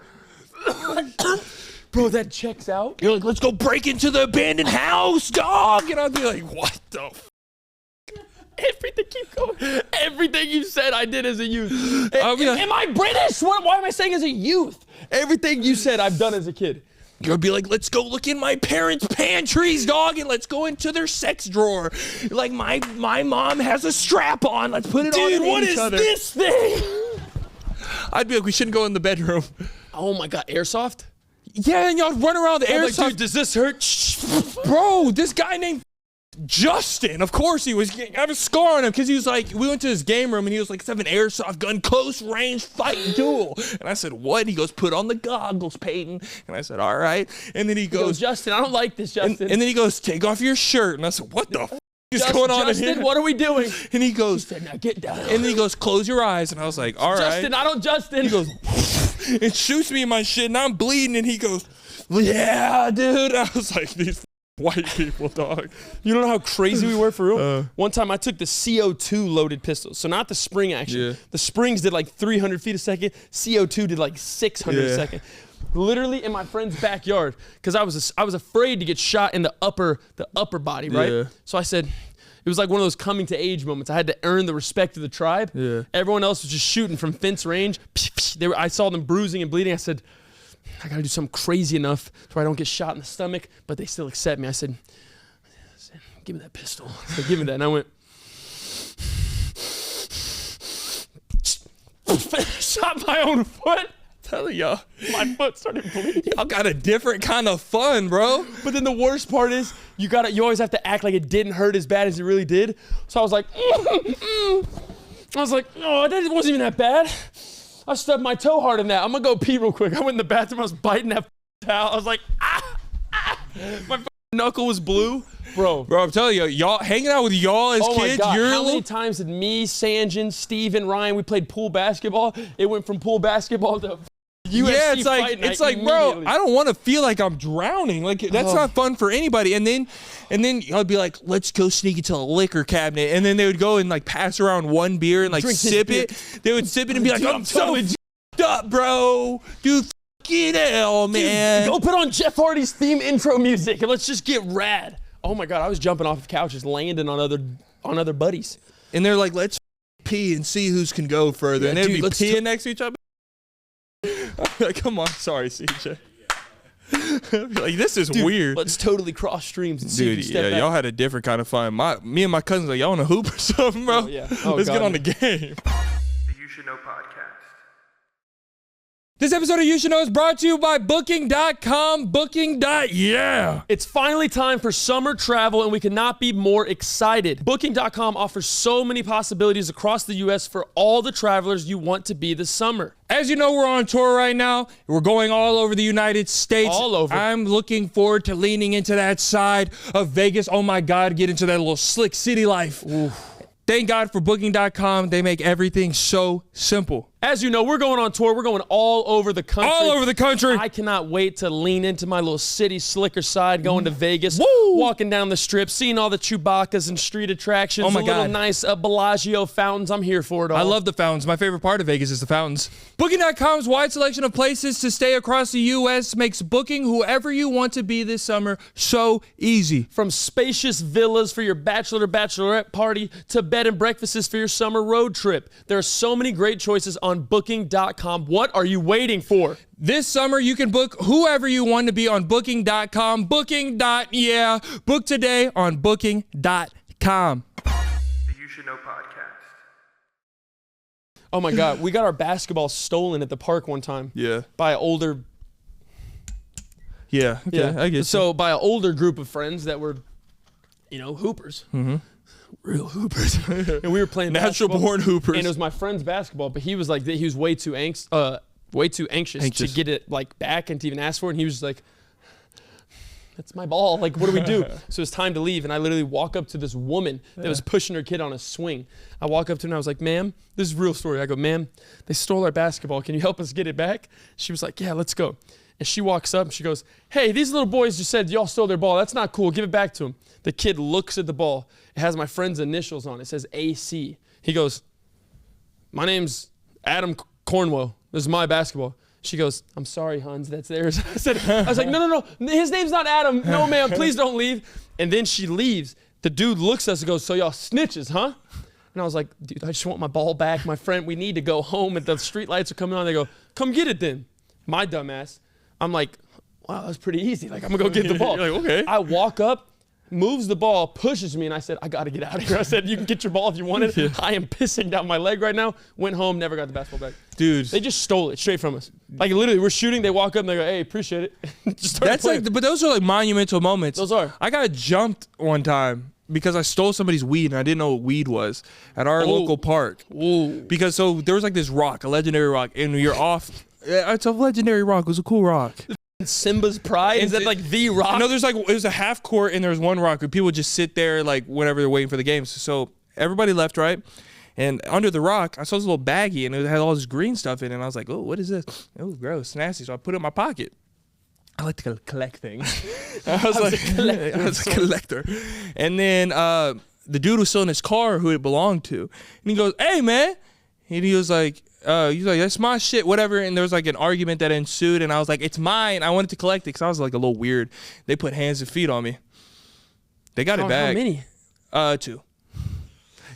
Bro, that checks out. You're like, let's go break into the abandoned house, dog. And I'd be like, what the f? Everything, keep going. Everything you said, I did as a youth. Am I British? Why am I saying as a youth? Everything you said, I've done as a kid. You'll be like, let's go look in my parents' pantries, dog, and let's go into their sex drawer. Like, my mom has a strap on. Let's put it on each other. Dude, what is this thing? I'd be like, we shouldn't go in the bedroom. Oh my God, airsoft? Yeah, and y'all run around the airsoft. Like, dude, does this hurt? Bro, this guy named Justin, of course he was. I have a scar on him because he was like, we went to his game room and he was like, let's have an airsoft gun, close range fight duel. And I said, what? He goes, put on the goggles, Peyton. And I said, all right. And then he goes, Justin, I don't like this, Justin. And then he goes, take off your shirt. And I said, what the f is going on Justin, in here? what are we doing? And he goes, said, now get down. And then he goes, close your eyes. And I was like, all right. Justin, I don't, Justin. He goes, and shoots me in my shit and I'm bleeding. And he goes, yeah, dude. I was like, these white people, dog. You don't know how crazy we were for real? One time I took the CO2 loaded pistols. So not the spring action. Yeah. The springs did like 300 feet a second. CO2 did like 600 a second. Literally in my friend's backyard, because I was afraid to get shot in the upper body, right? Yeah. So I said, it was like one of those coming to age moments. I had to earn the respect of the tribe. Yeah. Everyone else was just shooting from fence range. I saw them bruising and bleeding. I said, I gotta do something crazy enough so I don't get shot in the stomach, but they still accept me. I said, give me that pistol. I said, give me that. And I went, shot my own foot. Telling y'all, My foot started bleeding. y'all got a different kind of fun, bro. But then the worst part is, you always have to act like it didn't hurt as bad as it really did. So I was like, I was like, oh, that wasn't even that bad. I stubbed my toe hard in that. I'm gonna go pee real quick. I went in the bathroom. I was biting that towel. I was like, ah. My knuckle was blue, bro. Bro, I'm telling you, y'all hanging out with y'all as Oh my kids. God! You're How many times did me, Sanjin, Steve, and Ryan we played pool basketball? It went from pool basketball to UFC yeah, it's fight like night it's like, bro, immediately. I don't want to feel like I'm drowning. Like that's not fun for anybody. And then I'd be like, let's go sneak into a liquor cabinet. And then they would go and like pass around one beer and like Drink his sip beer. it. They would sip it and be like, Dude, I'm so f***ed up, bro. Dude, fucking hell, man. Go put on Jeff Hardy's theme intro music and let's just get rad. Oh my God, I was jumping off of couches, landing on other buddies. And they're like, let's pee and see who's can go further. Yeah, and they'd dude, be let's peeing next to each other. Like, come on, sorry, CJ. Like, this is Dude, weird. Let's totally cross streams and see Dude, if you step yeah, back. y'all had a different kind of fun. Me and my cousins like, y'all want to hoop or something, bro? Oh, yeah. Oh, Let's get God, on the game. The You Should Know podcast. This episode of You Should Know is brought to you by Booking.com. Booking.yeah. It's finally time for summer travel, and we could not be more excited. Booking.com offers so many possibilities across the U.S. for all the travelers you want to be this summer. As you know, we're on tour right now. We're going all over the United States. All over. I'm looking forward to leaning into that side of Vegas. Oh my God, get into that little slick city life. Oof. Thank God for Booking.com. They make everything so simple. As you know, we're going on tour. We're going all over the country. All over the country. I cannot wait to lean into my little city slicker side, going to Vegas, Woo! walking down the strip, seeing all the Chewbaccas and street attractions, Oh my the little God. nice Bellagio fountains. I'm here for it all. I love the fountains. My favorite part of Vegas is the fountains. Booking.com's wide selection of places to stay across the U.S. makes booking whoever you want to be this summer so easy. From spacious villas for your bachelor or bachelorette party to bed and breakfasts for your summer road trip. There are so many great choices on Booking.com. What are you waiting for? This summer, you can book whoever you want to be on Booking.com. Booking.yeah. Book today on Booking.com. The You Should Know podcast. Oh my God, we got our basketball stolen at the park one time. Yeah. By an older, Yeah. Okay, I guess. So by an older group of friends that were, hoopers. Mm-hmm. Real hoopers. And we were playing Natural basketball, born hoopers. And it was my friend's basketball, but he was like, he was way too anxious to get it like back and to even ask for it. And he was just like, that's my ball. Like, what do we do? So it's time to leave. And I literally walk up to this woman that was pushing her kid on a swing. I walk up to her and I was like, ma'am, this is a real story. I go, ma'am, they stole our basketball. Can you help us get it back? She was like, yeah, let's go. And she walks up and she goes, hey, these little boys just said y'all stole their ball. That's not cool. Give it back to them. The kid looks at the ball. It has my friend's initials on it. It says AC. He goes, my name's Adam Cornwell. This is my basketball. She goes, I'm sorry, Hans, that's theirs. I was like, no. His name's not Adam. No, ma'am, please don't leave. And then she leaves. The dude looks at us and goes, so y'all snitches, huh? And I was like, dude, I just want my ball back. My friend, we need to go home. And the street lights are coming on. They go, come get it then. My dumbass. I'm like, wow, that was pretty easy. Like, I'm going to go get the ball. You're like, okay. I walk up, moves the ball, pushes me, and I said, I got to get out of here. I said, you can get your ball if you want it. Yeah. I am pissing down my leg right now. Went home, never got the basketball back. Dude. They just stole it straight from us. Like, literally, we're shooting. They walk up, and they go, hey, appreciate it. Just started That's playing. like, but those are like monumental moments. Those are. I got jumped one time because I stole somebody's weed and I didn't know what weed was at our local park. Ooh. Because so there was like this rock, a legendary rock, and you're off. It's a legendary rock. It was a cool rock. Simba's Pride? Is that like the rock? No, there's like, it was a half court and there's one rock where people would just sit there like whenever they're waiting for the games. So everybody left, right? And under the rock, I saw this little baggie and it had all this green stuff in it. And I was like, oh, what is this? Oh, gross, nasty. So I put it in my pocket. I like to collect things. I was a collector. And then the dude was still in his car who it belonged to. And he goes, hey, man. And he was like, that's my shit, whatever. And there was like an argument that ensued. And I was like, it's mine. I wanted to collect it because I was like a little weird. They put hands and feet on me. They got it back. How many? 2.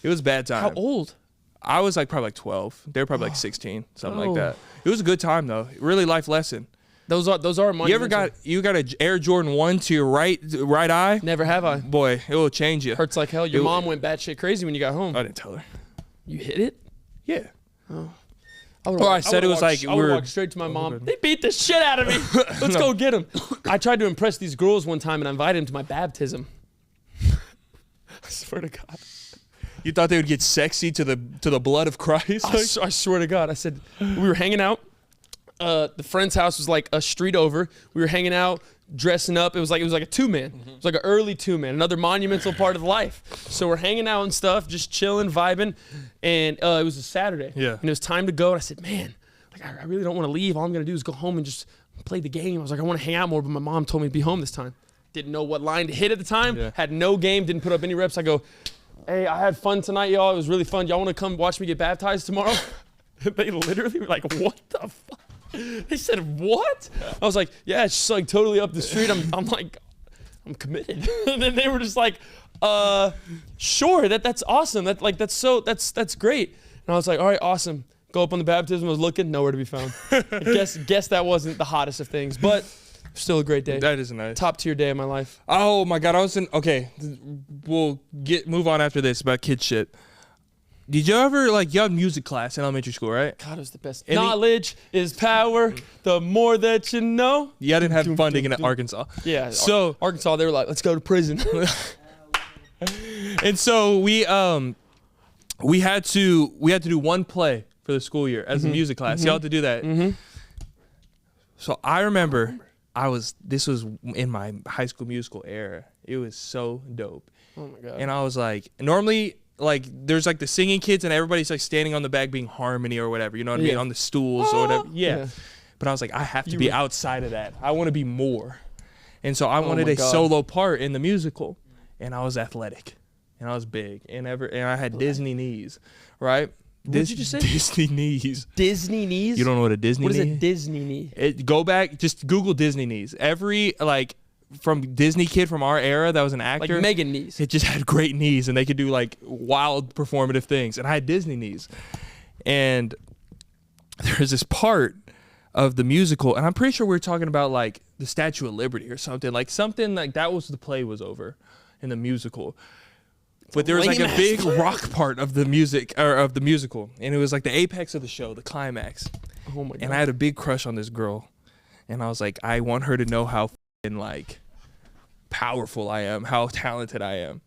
It was a bad time. How old? I was like probably like 12. They were probably like 16, something like that. It was a good time though. Really life lesson. Those are money. You got a Air Jordan 1 to your right eye? Never have I. Boy, it will change you. Hurts like hell. Your mom went batshit crazy when you got home. I didn't tell her. You hit it? Yeah. I said it was like I would walk straight to my mom. They beat the shit out of me. Let's go get him. I tried to impress these girls one time and I invited them to my baptism. I swear to God. You thought they would get sexy to the blood of Christ? I swear to God. I said, we were hanging out. The friend's house was like a street over. We were hanging out, dressing up. It was like a two-man. It was like an early two-man, another monumental part of life. So we're hanging out and stuff, just chilling, vibing, and it was a Saturday. Yeah. And it was time to go. And I said, man, like I really don't want to leave. All I'm gonna do is go home and just play the game. I was like, I want to hang out more, but my mom told me to be home this time. Didn't know what line to hit at the time. Yeah. Had no game. Didn't put up any reps. I go, hey, I had fun tonight, y'all. It was really fun. Y'all want to come watch me get baptized tomorrow? They literally were like, what the fuck? They said, what? I was like, yeah, it's just like totally up the street. I'm like, I'm committed. And then they were just like, sure, that's awesome. That's great. And I was like, all right, awesome. Go up on the baptism. I was looking, nowhere to be found. I guess that wasn't the hottest of things, but still a great day. That is nice. Top tier day of my life. Oh my God, okay, we'll move on after this about kid shit. Did you ever, you had music class in elementary school, right? God, it was the best. Knowledge is power, the more that you know. Yeah, I didn't have funding in Arkansas. Yeah, so Arkansas, they were like, let's go to prison. And so we had to do one play for the school year as a music class. Y'all had to do that. So I remember this was in my High School Musical era. It was so dope. Oh my God. And I was like, normally, there's the singing kids and everybody's standing on the back being harmony or whatever, you know what I mean, on the stools or whatever. Yeah. But I was like, I have to be outside of that. I want to be more. And so I wanted a solo part in the musical, and I was athletic and I was big and I had Disney knees, right? What did you just say? Disney knees. Disney knees? You don't know what a Disney knee is? What is a Disney knee? Go back, just Google Disney knees. Every from Disney kid from our era that was an actor. Like Megan knees. It just had great knees and they could do wild performative things. And I had Disney knees. And there's this part of the musical, and I'm pretty sure we were talking about the Statue of Liberty or something. Something like that was the play was over in the musical. But there was a big rock part of the music or of the musical. And it was the apex of the show, the climax. Oh my God. And I had a big crush on this girl. And I was like, I want her to know how powerful I am, how talented I am.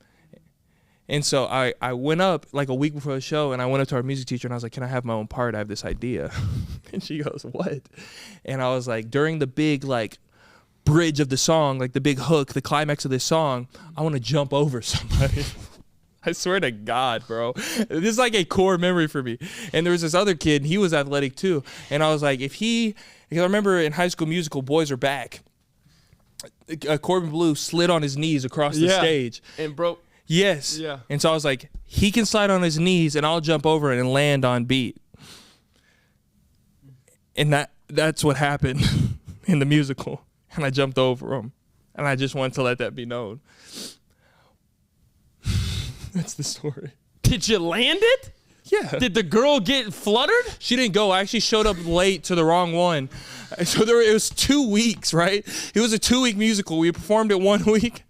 And so I went up a week before the show, and I went up to our music teacher and I was like, can I have my own part? I have this idea. And she goes, what? And I was like, during the big bridge of the song, the big hook, the climax of this song, I want to jump over somebody. I swear to God, bro. This is a core memory for me. And there was this other kid, and he was athletic too. And I was like, because I remember in High School Musical, Boys Are Back, Corbin Blue slid on his knees across the stage. And broke. Yes. Yeah. And so I was like, he can slide on his knees and I'll jump over it and land on beat. And that's what happened in the musical. And I jumped over him. And I just wanted to let that be known. That's the story. Did you land it? Yeah. Did the girl get fluttered? She didn't go. I actually showed up late to the wrong one. So it was 2 weeks, right? It was a 2-week musical. We performed it 1 week.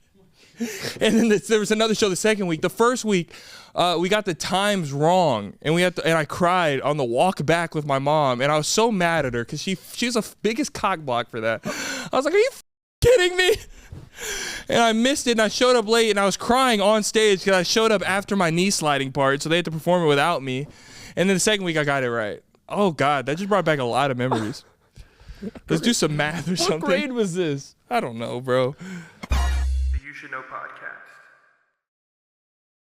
And then there was another show the second week. The first week, we got the times wrong. And I cried on the walk back with my mom. And I was so mad at her because she's the biggest cock block for that. I was like, are you kidding me? And I missed it, and I showed up late, and I was crying on stage because I showed up after my knee sliding part, so they had to perform it without me. And then the second week, I got it right. Oh, God, that just brought back a lot of memories. Let's do some math or something. What grade was this? I don't know, bro. The You Should Know podcast.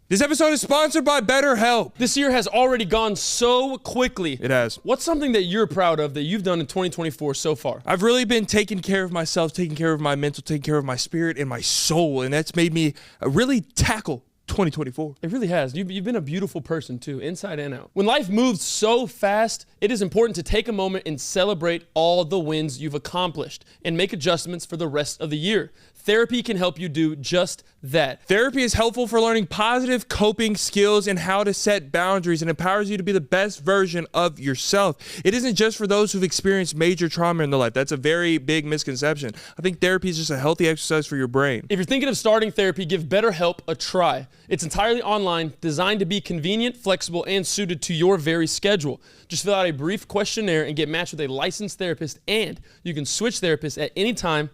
This episode is sponsored by BetterHelp. This year has already gone so quickly. It has. What's something that you're proud of that you've done in 2024 so far? I've really been taking care of myself, taking care of my mental, taking care of my spirit and my soul, and that's made me really tackle 2024. It really has. You've been a beautiful person too, inside and out. When life moves so fast, it is important to take a moment and celebrate all the wins you've accomplished and make adjustments for the rest of the year. Therapy can help you do just that. Therapy is helpful for learning positive coping skills and how to set boundaries, and empowers you to be the best version of yourself. It isn't just for those who've experienced major trauma in their life. That's a very big misconception. I think therapy is just a healthy exercise for your brain. If you're thinking of starting therapy, give BetterHelp a try. It's entirely online, designed to be convenient, flexible, and suited to your very schedule. Just fill out a brief questionnaire and get matched with a licensed therapist, and you can switch therapists at any time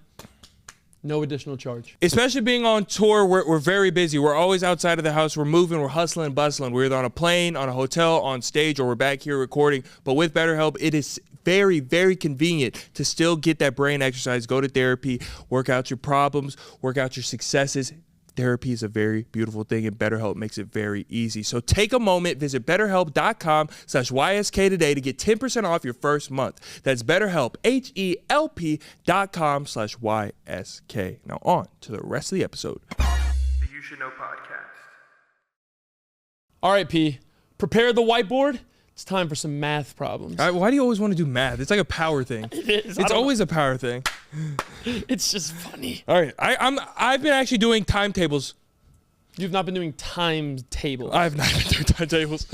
No additional charge. Especially being on tour, we're very busy. We're always outside of the house. We're moving. We're hustling and bustling. We're either on a plane, on a hotel, on stage, or we're back here recording. But with BetterHelp, it is very, very convenient to still get that brain exercise. Go to therapy, work out your problems, work out your successes. Therapy is a very beautiful thing, and BetterHelp makes it very easy. So take a moment, visit BetterHelp.com/YSK today to get 10% off your first month. That's BetterHelp, HELP.com/YSK. Now on to the rest of the episode. The You Should Know podcast. All right, P. Prepare the whiteboard. It's time for some math problems. Why do you always want to do math? It's like a power thing. It is. It's always a power thing. It's just funny. All right, I've been actually doing timetables. You've not been doing timetables. I've not been doing timetables.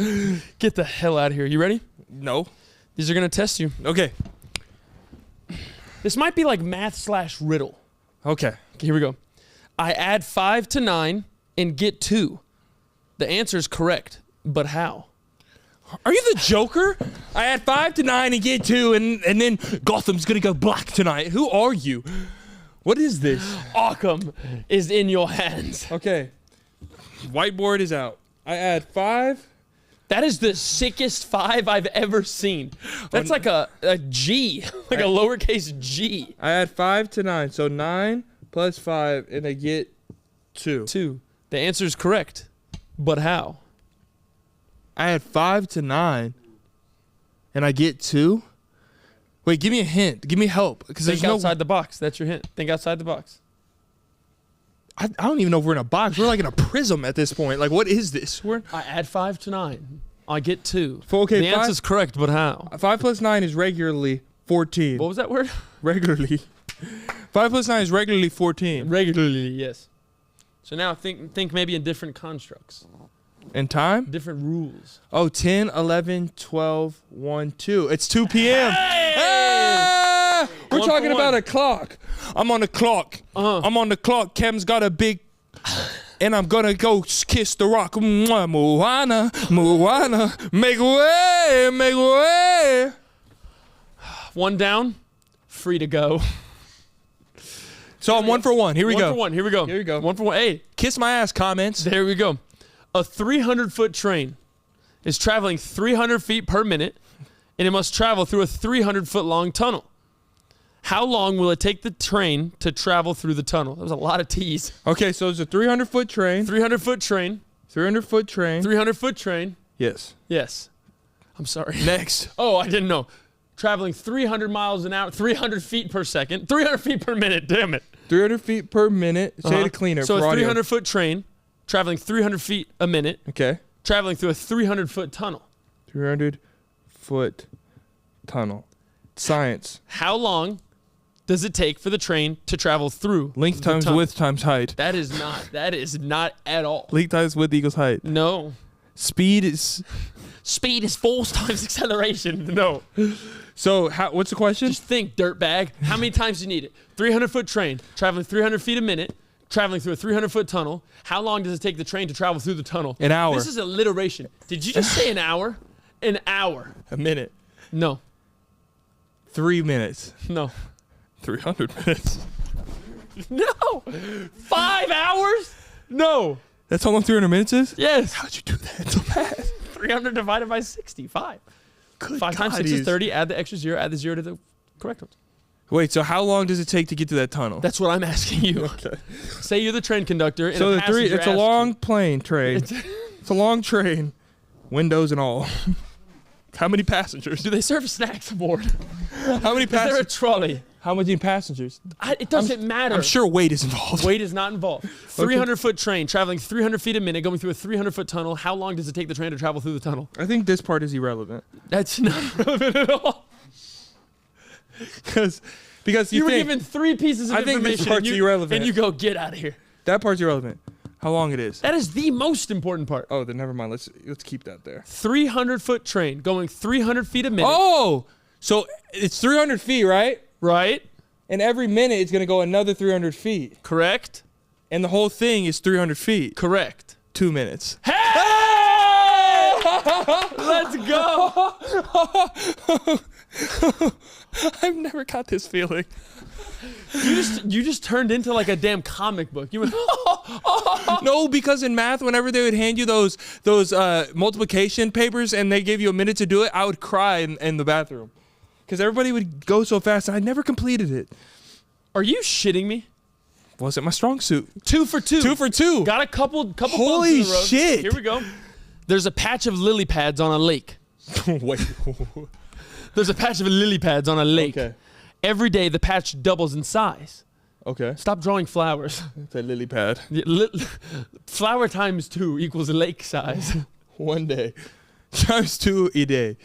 Get the hell out of here. You ready? No. These are going to test you. Okay. This might be like math/riddle. Okay. Here we go. I add 5 to 9 and get 2. The answer is correct, but how? Are you the Joker? I add 5 to 9 and get 2, and then Gotham's gonna go black tonight. Who are you? What is this? Arkham is in your hands. Okay. Whiteboard is out. I add 5. That is the sickest 5 I've ever seen. That's like a G, like a lowercase g. I add 5 to 9, so 9 plus 5, and I get 2. 2. The answer is correct, but how? I add 5 to 9, and I get 2. Wait, give me a hint. Give me help, because Think outside the box. That's your hint. Think outside the box. I don't even know if we're in a box. We're like in a prism at this point. Like, what is this? I add 5 to 9. I get 2. Okay, the answer is correct, but how? 5 plus 9 is regularly 14. What was that word? Regularly. 5 plus 9 is regularly 14. Regularly, yes. So now think maybe in different constructs. In time? Different rules. Oh, 10, 11, 12, 1, 2. It's 2 p.m. Hey! Ah! We're 1 talking for 1. about a clock. I'm on the clock. I'm on the clock. Kem's got a big... And I'm gonna go kiss the rock. Mwah, Moana, Moana. Make way, make way. 1 down, free to go. So I'm 1 for 1. Here we go. 1 for 1. Here we go. Here we go. 1 for 1. Hey, Kiss my ass, comments. there we go. A 300-foot train is traveling 300 feet per minute, and it must travel through a 300-foot long tunnel. How long will it take the train to travel through the tunnel? That was a lot of T's. Okay, so it's a 300-foot train. 300-foot train. 300-foot train. 300-foot train. Yes. Yes. I'm sorry. Next. Oh, I didn't know. Traveling 300 miles an hour, 300 feet per second, 300 feet per minute. Damn it. 300 feet per minute. Say it cleaner. So for a audio. 300-foot train, traveling 300 feet a minute, Okay. traveling through a 300-foot tunnel. 300-foot tunnel. Science. How long does it take for the train to travel through Length the times tunnel? width times height. That is not at all. Length times width equals height. No. Speed is... Speed is force times acceleration. No. So, what's the question? Just think, dirtbag. How many times do you need it? 300-foot train, traveling 300 feet a minute, traveling through a 300-foot tunnel. How long does it take the train to travel through the tunnel? An hour. This is alliteration. Did you just say an hour? An hour. A minute. No. 3 minutes. No. 300 minutes. No. 5 hours? No. That's how long 300 minutes is? Yes. How'd you do that so fast? 300 divided by 65. Good 5 times 6 is 30. Add the extra 0. Add the 0 to the correct ones. Wait, so how long does it take to get to that tunnel? That's what I'm asking you. Okay. Say you're the train conductor. And So a passenger it's a asks long you- plane train. It's a long train. Windows and all. How many passengers? Do they serve snacks aboard? How many Is there a passengers? trolley? How many passengers? It doesn't matter. I'm sure weight is involved. Weight is not involved. 300-foot train traveling 300 feet a minute, going through a 300-foot tunnel. How long does it take the train to travel through the tunnel? I think this part is irrelevant. That's not relevant at all. Because You were think given 3 pieces of I think information. this part's irrelevant. And you go, get out of here. that part's irrelevant. How long it is? That is the most important part. Oh, then never mind. Let's keep that there. 300-foot train going 300 feet a minute. Oh, so it's 300 feet, right? Right? And every minute it's gonna go another 300 feet, Correct? and the whole thing is 300 feet. Correct. 2 minutes. Hey! Let's go. I've never got this feeling. You just turned into like a damn comic book. You went, No, because in math, whenever they would hand you those multiplication papers and they gave you a minute to do it, I would cry in the bathroom because everybody would go so fast and I never completed it. Are you shitting me? Wasn't my strong suit. 2 for 2. 2 for 2. Got a couple Holy bumps in the road. shit. Here we go. There's a patch of lily pads on a lake. Wait. There's a patch of lily pads on a lake. Okay. Every day the patch doubles in size. Okay. Stop drawing flowers. It's a lily pad. Flower times 2 equals lake size. One day. Times 2 a day.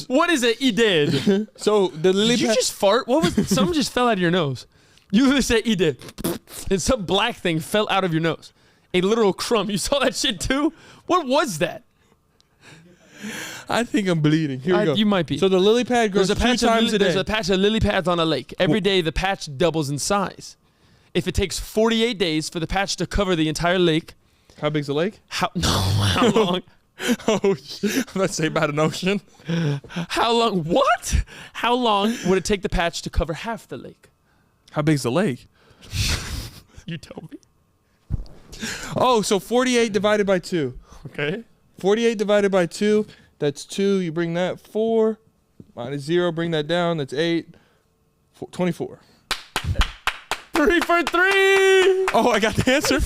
What is it? He did. So the lily Did you pad. just fart? What was? Something just fell out of your nose. You literally said he did, and some black thing fell out of your nose. A literal crumb. You saw that shit too? What was that? I think I'm bleeding. Here we go. You might be. So the lily pad grows 2 times a day. There's a patch of lily pads on a lake. Every day the patch doubles in size. If it takes 48 days for the patch to cover the entire lake, How big's the lake? how long? Oh, I'm about to say about an ocean. How long? What? How long would it take the patch to cover half the lake? How big's the lake? You tell me. Oh, so 48 divided by 2. Okay. 48 divided by 2, that's 2. You bring that 4 minus 0, bring that down, that's 8. 24. 3 for 3. Oh, I got the answer?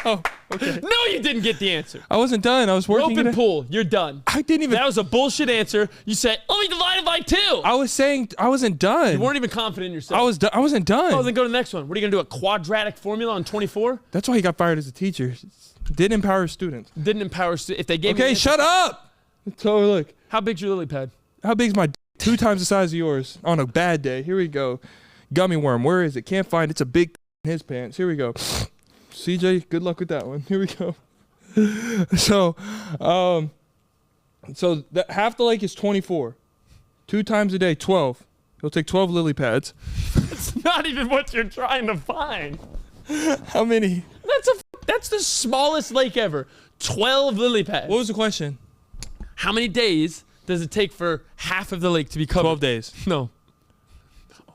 Oh, okay. No, you didn't get the answer. I wasn't done. I was working. Rope and pull. You're done. I didn't even. That was a bullshit answer. You said, "Oh, we divided by 2." I was saying I wasn't done. You weren't even confident in yourself. I wasn't done. Oh, then go to the next one. What are you gonna do? A quadratic formula on 24? That's why he got fired as a teacher. Didn't empower students. Didn't empower. If they gave me. Okay, shut up. So look, How big's your lily pad? how big's my 2 times the size of yours on a bad day? Here we go. Gummy worm. Where is it? Can't find it. It's a big in his pants. Here we go. CJ, good luck with that one. Here we go. So half the lake is 24. 2 times a day, 12. He'll take 12 lily pads. That's not even what you're trying to find. How many? That's the smallest lake ever. 12 lily pads. What was the question? How many days does it take for half of the lake to be covered? 12 days. No.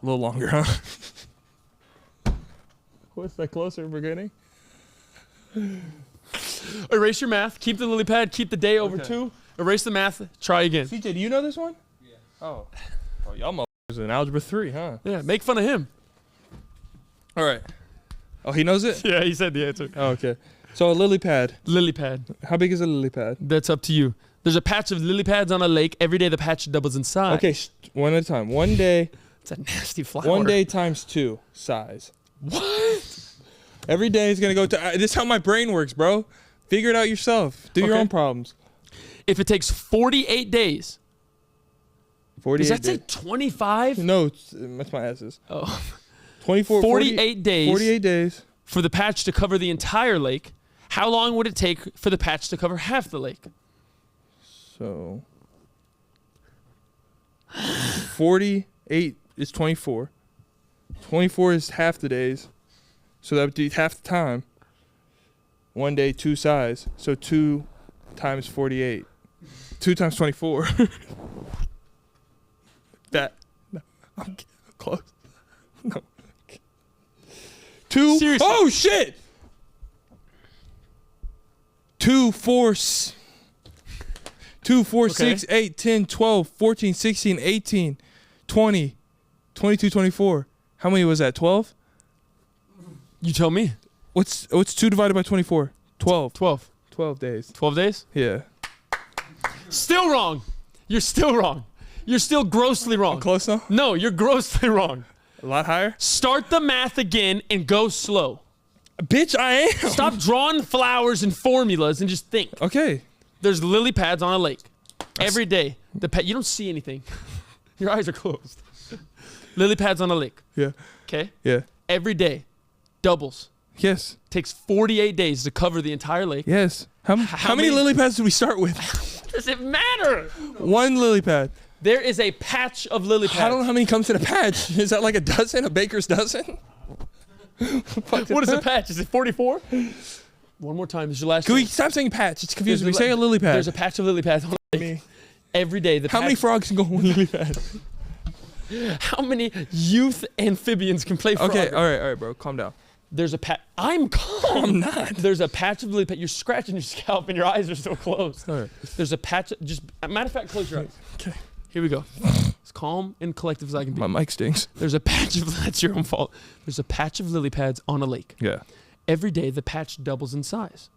A little longer, huh? What's that closer we're getting? Erase your math. Keep the lily pad. Keep the day over Okay. 2. Erase the math. Try again. CJ, do you know this one? Yeah. Oh, y'all motherfuckers in algebra 3, huh? Yeah, make fun of him. All right. Oh, he knows it? Yeah, he said the answer. Oh, okay. So a lily pad. Lily pad. How big is a lily pad? That's up to you. There's a patch of lily pads on a lake. Every day the patch doubles in size. Okay, one at a time. One day. It's a nasty flower. One day times 2 size. What? Every day is gonna go to. This is how my brain works, bro. Figure it out yourself. Do your Okay. own problems. If it takes 48 days. 48. Does that say 25? No, that's my asses. Oh. 24. 48 days. 48 days. For the patch to cover the entire lake. How long would it take for the patch to cover half the lake? So 48 is 24. 24 is half the days. So that would be half the time. One day, 2 size. So 2 times 48. 2 times 24. That. No, I'm close. No. 2. Seriously. Oh, shit! 2, 4, 2, 4, Okay. 6, 8, 10, 12, 14, 16, 18, 20, 22, 24. How many was that? 12? You tell me. What's 2 divided by 24? 12. 12. 12 days. 12 days? Yeah. Still wrong. You're still wrong. You're still grossly wrong. Close now? No, you're grossly wrong. A lot higher? Start the math again and go slow. Bitch, I am. Stop drawing flowers and formulas and just think. Okay. There's lily pads on a lake. Every day. You don't see anything. Your eyes are closed. Lily pads on a lake. Yeah. Okay? Yeah. Every day. Doubles. Yes. Takes 48 days to cover the entire lake. Yes. How many many- lily pads did we start with? Does it matter? 1 lily pad. There is a patch of lily pads. I don't know how many comes in a patch. Is that like a dozen? A baker's dozen? What is a patch? Is it 44? One more time. This is your last Can we chance. stop saying patch? It's confusing me. There's a- Say a lily pad. There's a patch of lily pads on a lake. Me. Every day the How many frogs can go on lily pads? How many youth amphibians can play frog? Okay, all right, bro. Calm down. There's a patch. I'm calm. I'm not. There's a patch of lily pad. You're scratching your scalp and your eyes are still closed. All right. There's a patch. Just matter of fact, close your eyes. Okay. Here we go. As calm and collective as I can be. My mic stinks. There's a patch of. That's your own fault. There's a patch of lily pads on a lake. Yeah. Every day the patch doubles in size.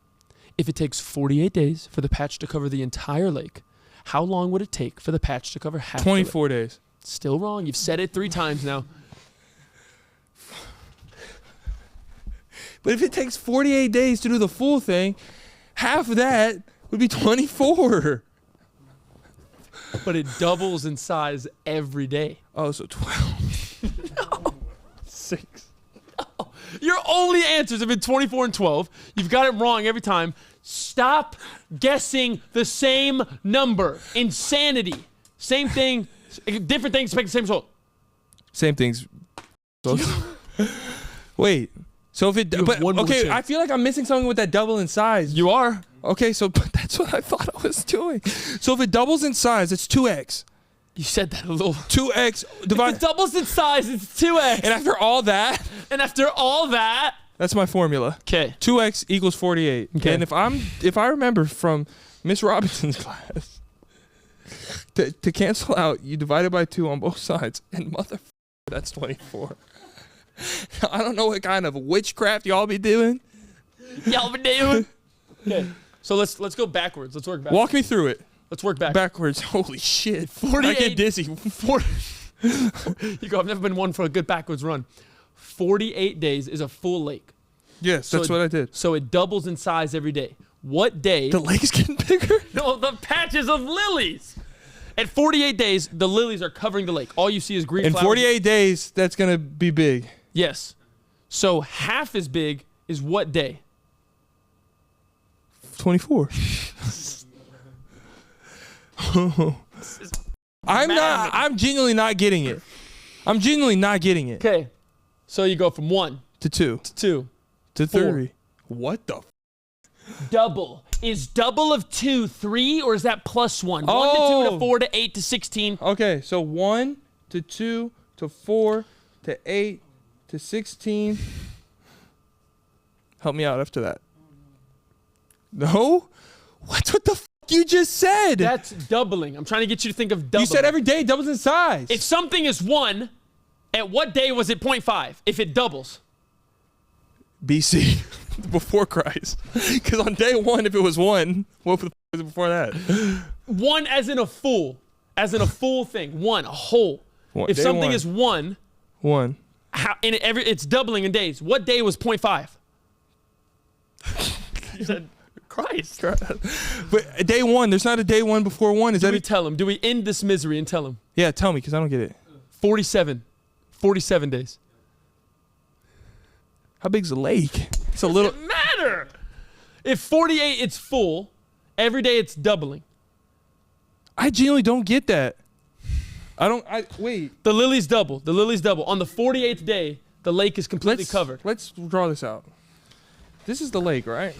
If it takes 48 days for the patch to cover the entire lake, how long would it take for the patch to cover half? 24 days. Still wrong. You've said it 3 times now. But if it takes 48 days to do the full thing, half of that would be 24. But it doubles in size every day. Oh, so 12. No. 6. No. Your only answers have been 24 and 12. You've got it wrong every time. Stop guessing the same number. Insanity. Same thing, different things, expect the same result. Same things. Wait. So if it, but okay, I feel like I'm missing something with that double in size. You are. Okay, so but that's what I thought I was doing. So if it doubles in size, it's 2x. You said that a little. 2x If divided. it doubles in size, it's 2x. And after all that, That's my formula. Okay. 2x equals 48. Okay. And if I remember from Miss Robinson's class, to cancel out, you divide it by 2 on both sides, and that's 24. I don't know what kind of witchcraft y'all be doing. Y'all be doing. Okay. So let's go backwards. Let's work backwards. Walk me through it. Let's work Backwards. Holy shit. 48. I get dizzy. 40. You go. I've never been one for a good backwards run. 48 days is a full lake. Yes, So that's what I did. So it doubles in size every day. What day? The lake's getting bigger? No, the patches of lilies. At 48 days, the lilies are covering the lake. All you see is green In flowers. 48 days, that's going to be big. Yes. So half as big is what day? 24. I'm genuinely not getting it. I'm genuinely not getting it. Okay. So you go from 1 To 2. to 2. To 4. 3. What the Double. Is double of 2 3 or is that plus 1? 1 to 2 to 4 to 8 to 16. Okay, so 1 to 2 to 4 to 8 to 16. Help me out after that. No? What's what the f you just said? That's doubling. I'm trying to get you to think of doubling. You said every day doubles in size. If something is 1, at what day was it 0.5 if it doubles? BC. Before Christ. Because on day 1, if it was 1, what the f was it before that? 1 as in a full. As in a full thing. 1, a whole. If Day something 1. is 1, 1. and it's doubling in days. What day was 0.5? You said Christ. But day 1, there's not a day 1 before 1. Is Do that we it? tell him? Do we end this misery and tell him? Yeah, tell me, because I don't get it. 47 days. How big's the lake? It's a little. Doesn't matter. If 48, it's full. Every day it's doubling. I genuinely don't get that. Wait. The lilies double. The lilies double. On the 48th day, the lake is completely covered. Let's draw this out. This is the lake, right?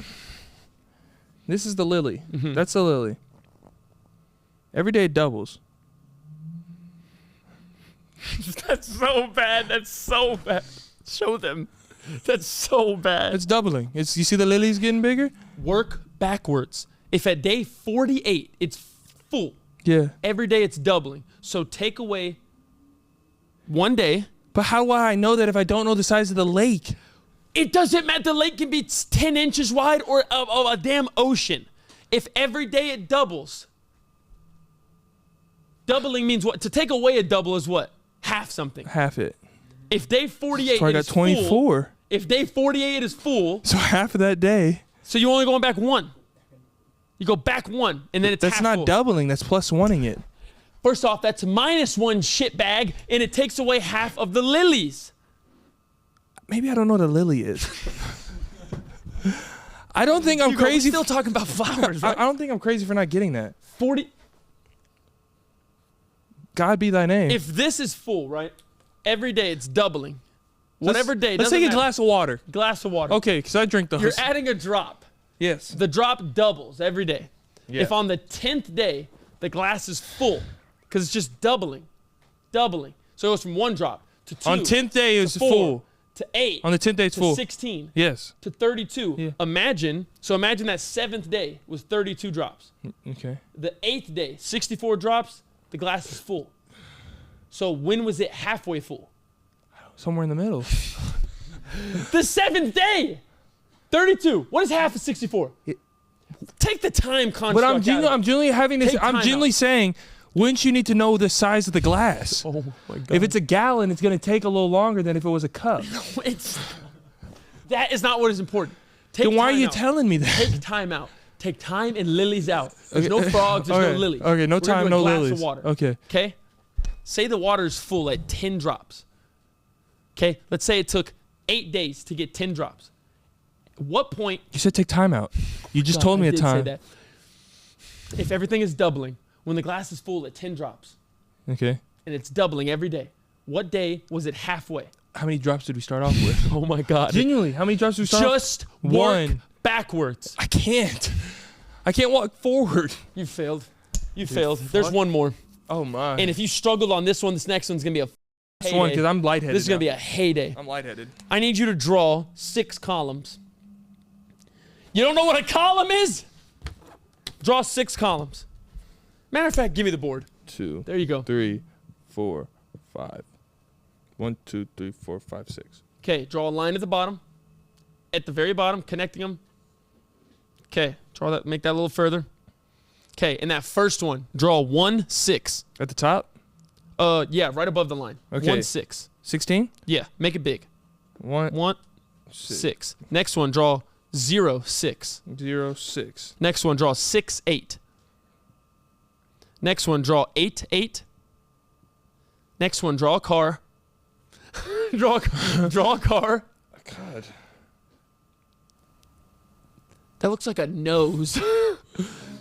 This is the lily. Mm-hmm. That's the lily. Every day it doubles. That's so bad. That's so bad. Show them. That's so bad. It's doubling. You see the lilies getting bigger? Work backwards. If at day 48 it's full, Yeah. every day it's doubling. So take away 1 day. But how will I know that if I don't know the size of the lake? It doesn't matter. The lake can be 10 inches wide or a damn ocean. If every day it doubles, doubling means what? To take away a double is what? Half something. Half it. If day 48 So I it got is 24. full, if day 48 is full, So half of that day. so you're only going back 1. You go back 1, and then it's That's half not full. doubling. That's plus 1ing it. First off, that's -1 shitbag, and it takes away half of the lilies. Maybe I don't know what a lily is. I don't think I'm Hugo, crazy. We're still talking about flowers, I right? don't think I'm crazy for not getting that. 40. God be thy name. If this is full, right? Every day it's doubling. Whatever day. Let's doesn't take a matter. glass of water. Glass of water. Okay, because I drink those. You're adding a drop. Yes. The drop doubles every day. Yeah. If on the 10th day the glass is full because it's just doubling. So it goes from 1 drop to 2. On 10th day, it's 4, full. to 8. On the 10th day, it's to full. 16. Yes. To 32. Yeah. Imagine that 7th day was 32 drops. Okay. The 8th day, 64 drops, the glass is full. So when was it halfway full? Somewhere in the middle. The 7th day! 32. What is half of 64? Take the time construct. But I'm genuinely having this. Take I'm time genuinely out. saying, wouldn't you need to know the size of the glass? Oh my God. If it's a gallon, it's going to take a little longer than if it was a cup. That is not what is important. Then why are you telling me that? Take time out. Take time and lilies out. There's no frogs, there's no lilies. Okay, no We're gonna time, do a no glass lilies. Of water. Okay. Okay? Say the water is full at 10 drops. Okay? Let's say it took 8 days to get 10 drops. At what point... You said take time out. You just told me I a did time. Say that. If everything is doubling, when the glass is full at 10 drops, Okay. and it's doubling every day, what day was it halfway? How many drops did we start off with? Oh my God. Genuinely, how many drops did we start off? Just work One. backwards. I can't walk forward. You failed. You failed. There's one more. Oh my. And if you struggled on this one, this next one's going to be a this one, because I'm lightheaded. This is going to be a heyday. I'm lightheaded. I need you to draw 6 columns. You don't know what a column is? Draw 6 columns. Matter of fact, give me the board. 2. There you go. 3, 4, 5. 1, 2, 3, 4, 5, 6. Okay, draw a line at the bottom. At the very bottom, connecting them. Okay, draw that, make that a little further. Okay, in that first one, draw 1, 6. At the top? Yeah, right above the line. Okay. 1, 6. 16? Yeah, make it big. 1, 6. Next one, draw 0, 6. 0, 6. Next one, draw 6, 8. Next one, draw 8, 8. Next one, draw a car. draw a car. God. That looks like a nose.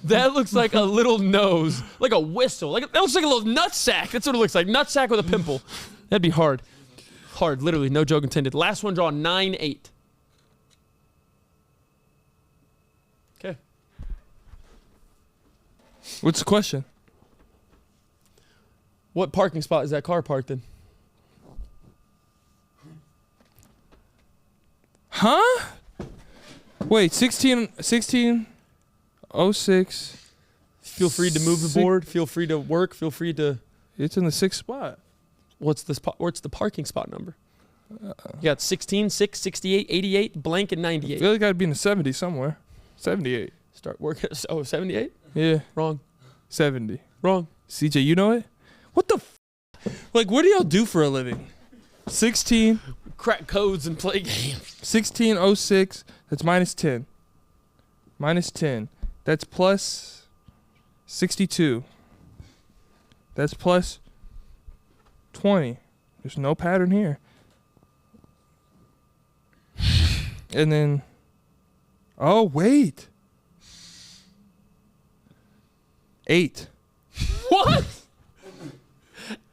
That looks like a little nose. Like a whistle. That looks like a little nutsack. That's what it looks like. Nutsack with a pimple. That'd be hard. Hard, literally. No joke intended. Last one, draw 9, 8. Okay. What's the question? What parking spot is that car parked in? Huh? Wait, 16, 06. Feel free to move the board. Feel free to work. Feel free to... It's in the 6th spot. What's the parking spot number? You got 16, 6, 68, 88, blank, and I 98. feel like I'd be in the 70s somewhere. 78. Start working. Oh, 78? Yeah. Wrong. 70. Wrong. CJ, you know it? What the Like, what do y'all do for a living? 16. Crack codes and play games. 1606. That's minus 10. Minus 10. That's plus 62. That's plus 20. There's no pattern here. And then, oh, wait. 8. What?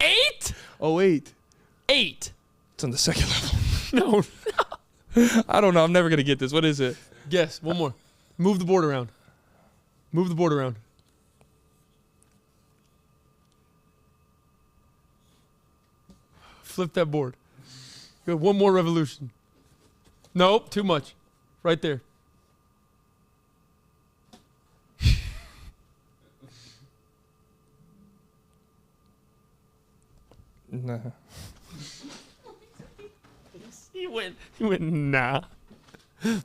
8? Oh, 8. 8. It's on the second level. No. I don't know. I'm never going to get this. What is it? Guess. One more. Move the board around. Move the board around. Flip that board. Go one more revolution. Nope, too much. Right there. Nah. He went, nah.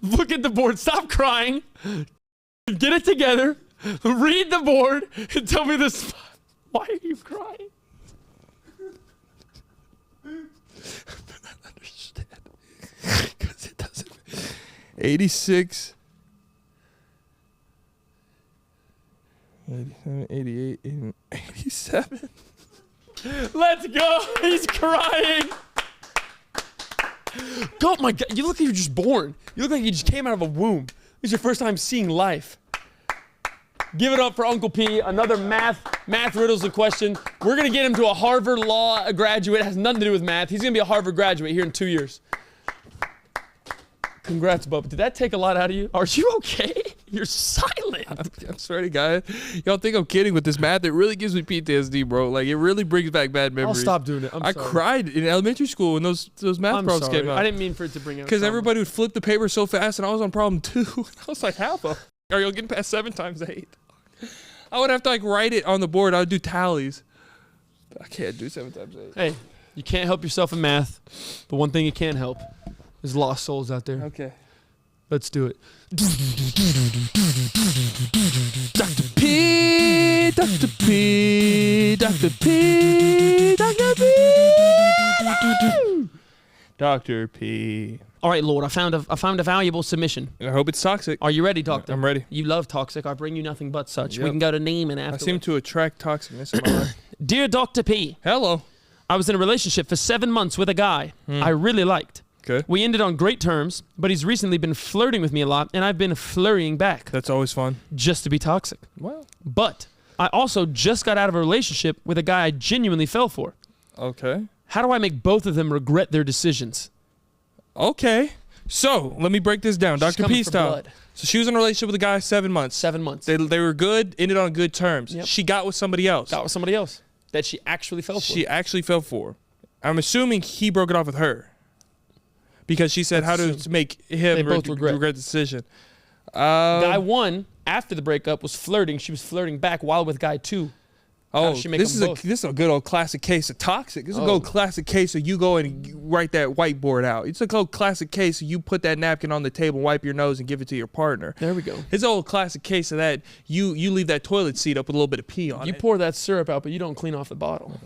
Look at the board. Stop crying. Get it together. Read the board and tell me the spot. Why are you crying? I don't understand. Because it doesn't. 86. 87, 88, 87. Let's go. He's crying. Oh my God. You look like you're just born. You look like you just came out of a womb. This is your first time seeing life. Give it up for Uncle P. Another math riddles and question. We're going to get him to a Harvard Law graduate. It has nothing to do with math. He's going to be a Harvard graduate here in 2 years. Congrats, Bubba. Did that take a lot out of you? Are you okay? You're silent. I'm sorry, to God. Y'all think I'm kidding with this math? It really gives me PTSD, bro. Like, it really brings back bad memories. I'll stop doing it. I cried in elementary school when those math problems came out. I didn't mean for it to bring out. Because everybody would flip the paper so fast, and I was on problem 2. I was like, how the are y'all getting past 7 times 8? I would have to like write it on the board. I would do tallies. I can't do 7 times 8. Hey, you can't help yourself in math, but one thing you can help is lost souls out there. Okay. Let's do it. Dr. P, Dr. P, Dr. P, Dr. P, Dr. P. All right, Lord, I found a valuable submission. I hope it's toxic. Are you ready, Doctor? I'm ready. You love toxic. I bring you nothing but such. Yep. We can go to Neiman I afterwards. seem to attract toxicness in my life. Dear Dr. P, Hello. I was in a relationship for 7 months with a guy I really liked. Okay. We ended on great terms, but he's recently been flirting with me a lot, and I've been flirting back That's always fun. just to be toxic. Well, But I also just got out of a relationship with a guy I genuinely fell for. okay. How do I make both of them regret their decisions? Okay. So, let me break this down. She's Dr. coming P for style. blood. So, she was in a relationship with a guy 7 months. 7 months. They were good, ended on good terms. Yep. She got with somebody else. Got with somebody else that she actually fell for. She actually fell for. I'm assuming he broke it off with her. Because she said Let's how assume. to make him They both regret the decision. Guy 1, after the breakup, was flirting. She was flirting back while with guy 2. How does she make this them is both? this is a good old classic case of toxic. This is a good old classic case of you go and you write that whiteboard out. It's a good old classic case of you put that napkin on the table, wipe your nose, and give it to your partner. There we go. It's an old classic case of that. You leave that toilet seat up with a little bit of pee on You it. pour that syrup out, but you don't clean off the bottle.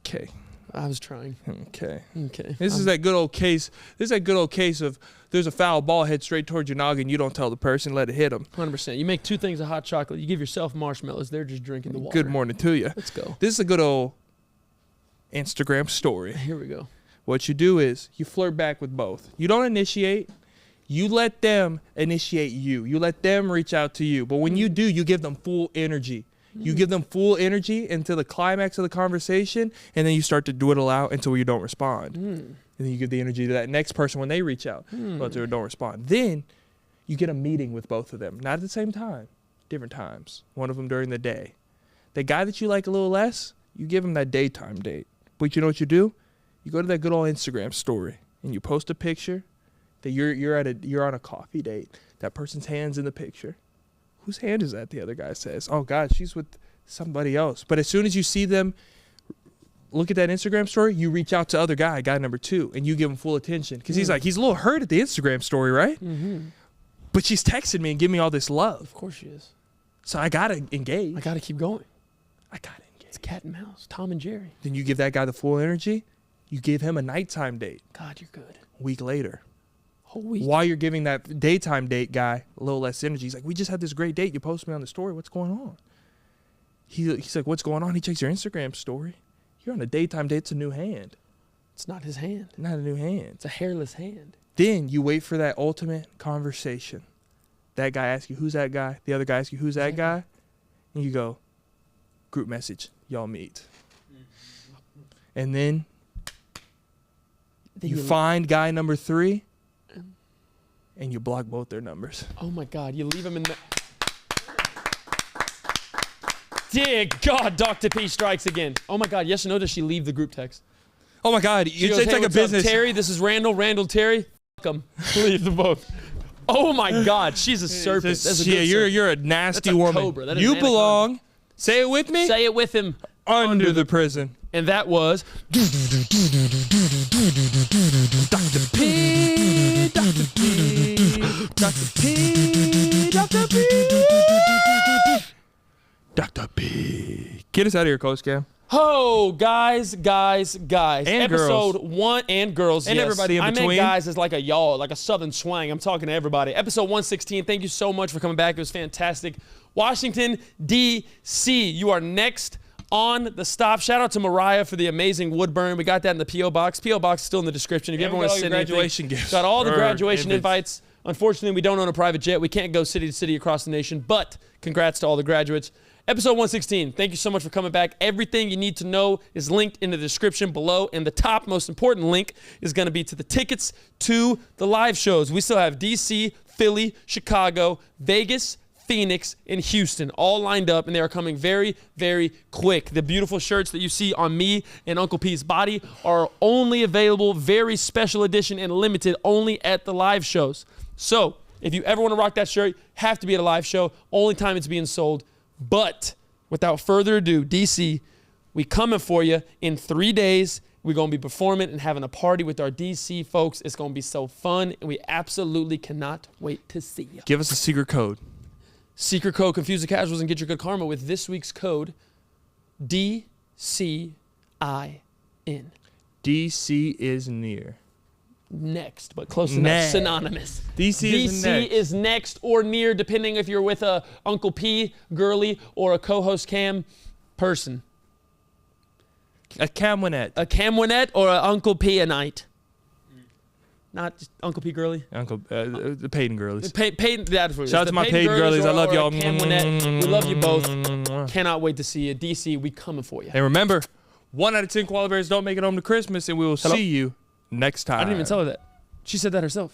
Okay. I was trying. Okay. Okay. This is that good old case. This is that good old case of there's a foul ball head straight towards your noggin. You don't tell the person, let it hit them. 100%. You make 2 things of hot chocolate. You give yourself marshmallows. They're just drinking the water. Good morning to you. Let's go. This is a good old Instagram story. Here we go. What you do is you flirt back with both. You don't initiate. You let them initiate you. You let them reach out to you. But when you do, you give them full energy. You give them full energy until the climax of the conversation, and then you start to dwindle out until you don't respond. And then you give the energy to that next person when they reach out, but they don't respond. Then you get a meeting with both of them, not at the same time, different times. One of them during the day. The guy that you like a little less, you give him that daytime date. But you know what you do? You go to that good old Instagram story and you post a picture that you're on a coffee date. That person's hand's in the picture. Whose hand is that? The other guy says, oh God, she's with somebody else. But as soon as you see them look at that Instagram story, you reach out to other guy number 2, and you give him full attention. Because he's a little hurt at the Instagram story, right? But she's texting me and giving me all this love. Of course she is. So I got to engage. I got to keep going. I got to engage. It's cat and mouse. Tom and Jerry. Then you give that guy the full energy. You give him a nighttime date. God, you're good. A week later. Whole week. While you're giving that daytime date guy a little less energy, he's like, we just had this great date. You posted me on the story. What's going on? He's like, what's going on? He checks your Instagram story. You're on a daytime date. It's a new hand. It's not his hand. Not a new hand. It's a hairless hand. Then you wait for that ultimate conversation. That guy asks you, who's that guy? The other guy asks you, who's that guy? And you go, group message. Y'all meet. And then you find guy number 3. And you block both their numbers. Oh my God, you leave them in the... Dear God, Dr. P strikes again. Oh my God, yes or no, does she leave the group text? Oh my God, She it's goes, hey, like a what's up, business. Terry, this is Randall. Randall, Terry. Fuck them. Leave them both. Oh my God, she's a serpent. That's a good serpent. You're a nasty That's a woman. cobra. That is You an belong, say it with me, Say it with him. under the prison. And that was... Dr. P, Dr. P, Dr. P, Dr. P, Dr. P. Get us out of here, Coach Cam. Oh, guys. And Episode girls. 1 and girls, And yes. everybody in I between. meant guys as like a y'all, like a southern swang. I'm talking to everybody. Episode 116, thank you so much for coming back. It was fantastic. Washington, D.C., you are next on the stop. Shout out to Mariah for the amazing wood burn. We got that in the P.O. Box. P.O. Box is still in the description. If you Yeah, ever we want got to all your send anything, graduation gifts. got all the Or graduation invites. invites. Unfortunately, we don't own a private jet. We can't go city to city across the nation, but congrats to all the graduates. episode 116. Thank you so much for coming back. Everything you need to know is linked in the description below. And the top most important link is going to be to the tickets to the live shows. We still have DC, Philly, Chicago, Vegas, Phoenix, and Houston all lined up, and they are coming very, very quick. The beautiful shirts that you see on me and Uncle P's body are only available, very special edition and limited, only at the live shows. So if you ever want to rock that shirt, have to be at a live show. Only time it's being sold. But without further ado, DC, we coming for you in 3 days. We're going to be performing and having a party with our DC folks. It's going to be so fun, and we absolutely cannot wait to see you. Give us a secret code. Secret code, confuse the casuals and get your good karma with this week's code, DCIN. DC is near. Next, but close enough, synonymous. DC is next or near, depending if you're with a Uncle P girly or a co-host Cam person. A Camwinette. A Camwinette or a Uncle P-a-night. Not just Uncle P girly. Uncle, the Peyton girlies. Peyton, that's what it is. Shout out to my Peyton girlies. I love y'all. We love you both. Cannot wait to see you. DC, we coming for you. And remember, 1 out of 10 koala bears don't make it home to Christmas, and we will see you next time. I didn't even tell her that. She said that herself.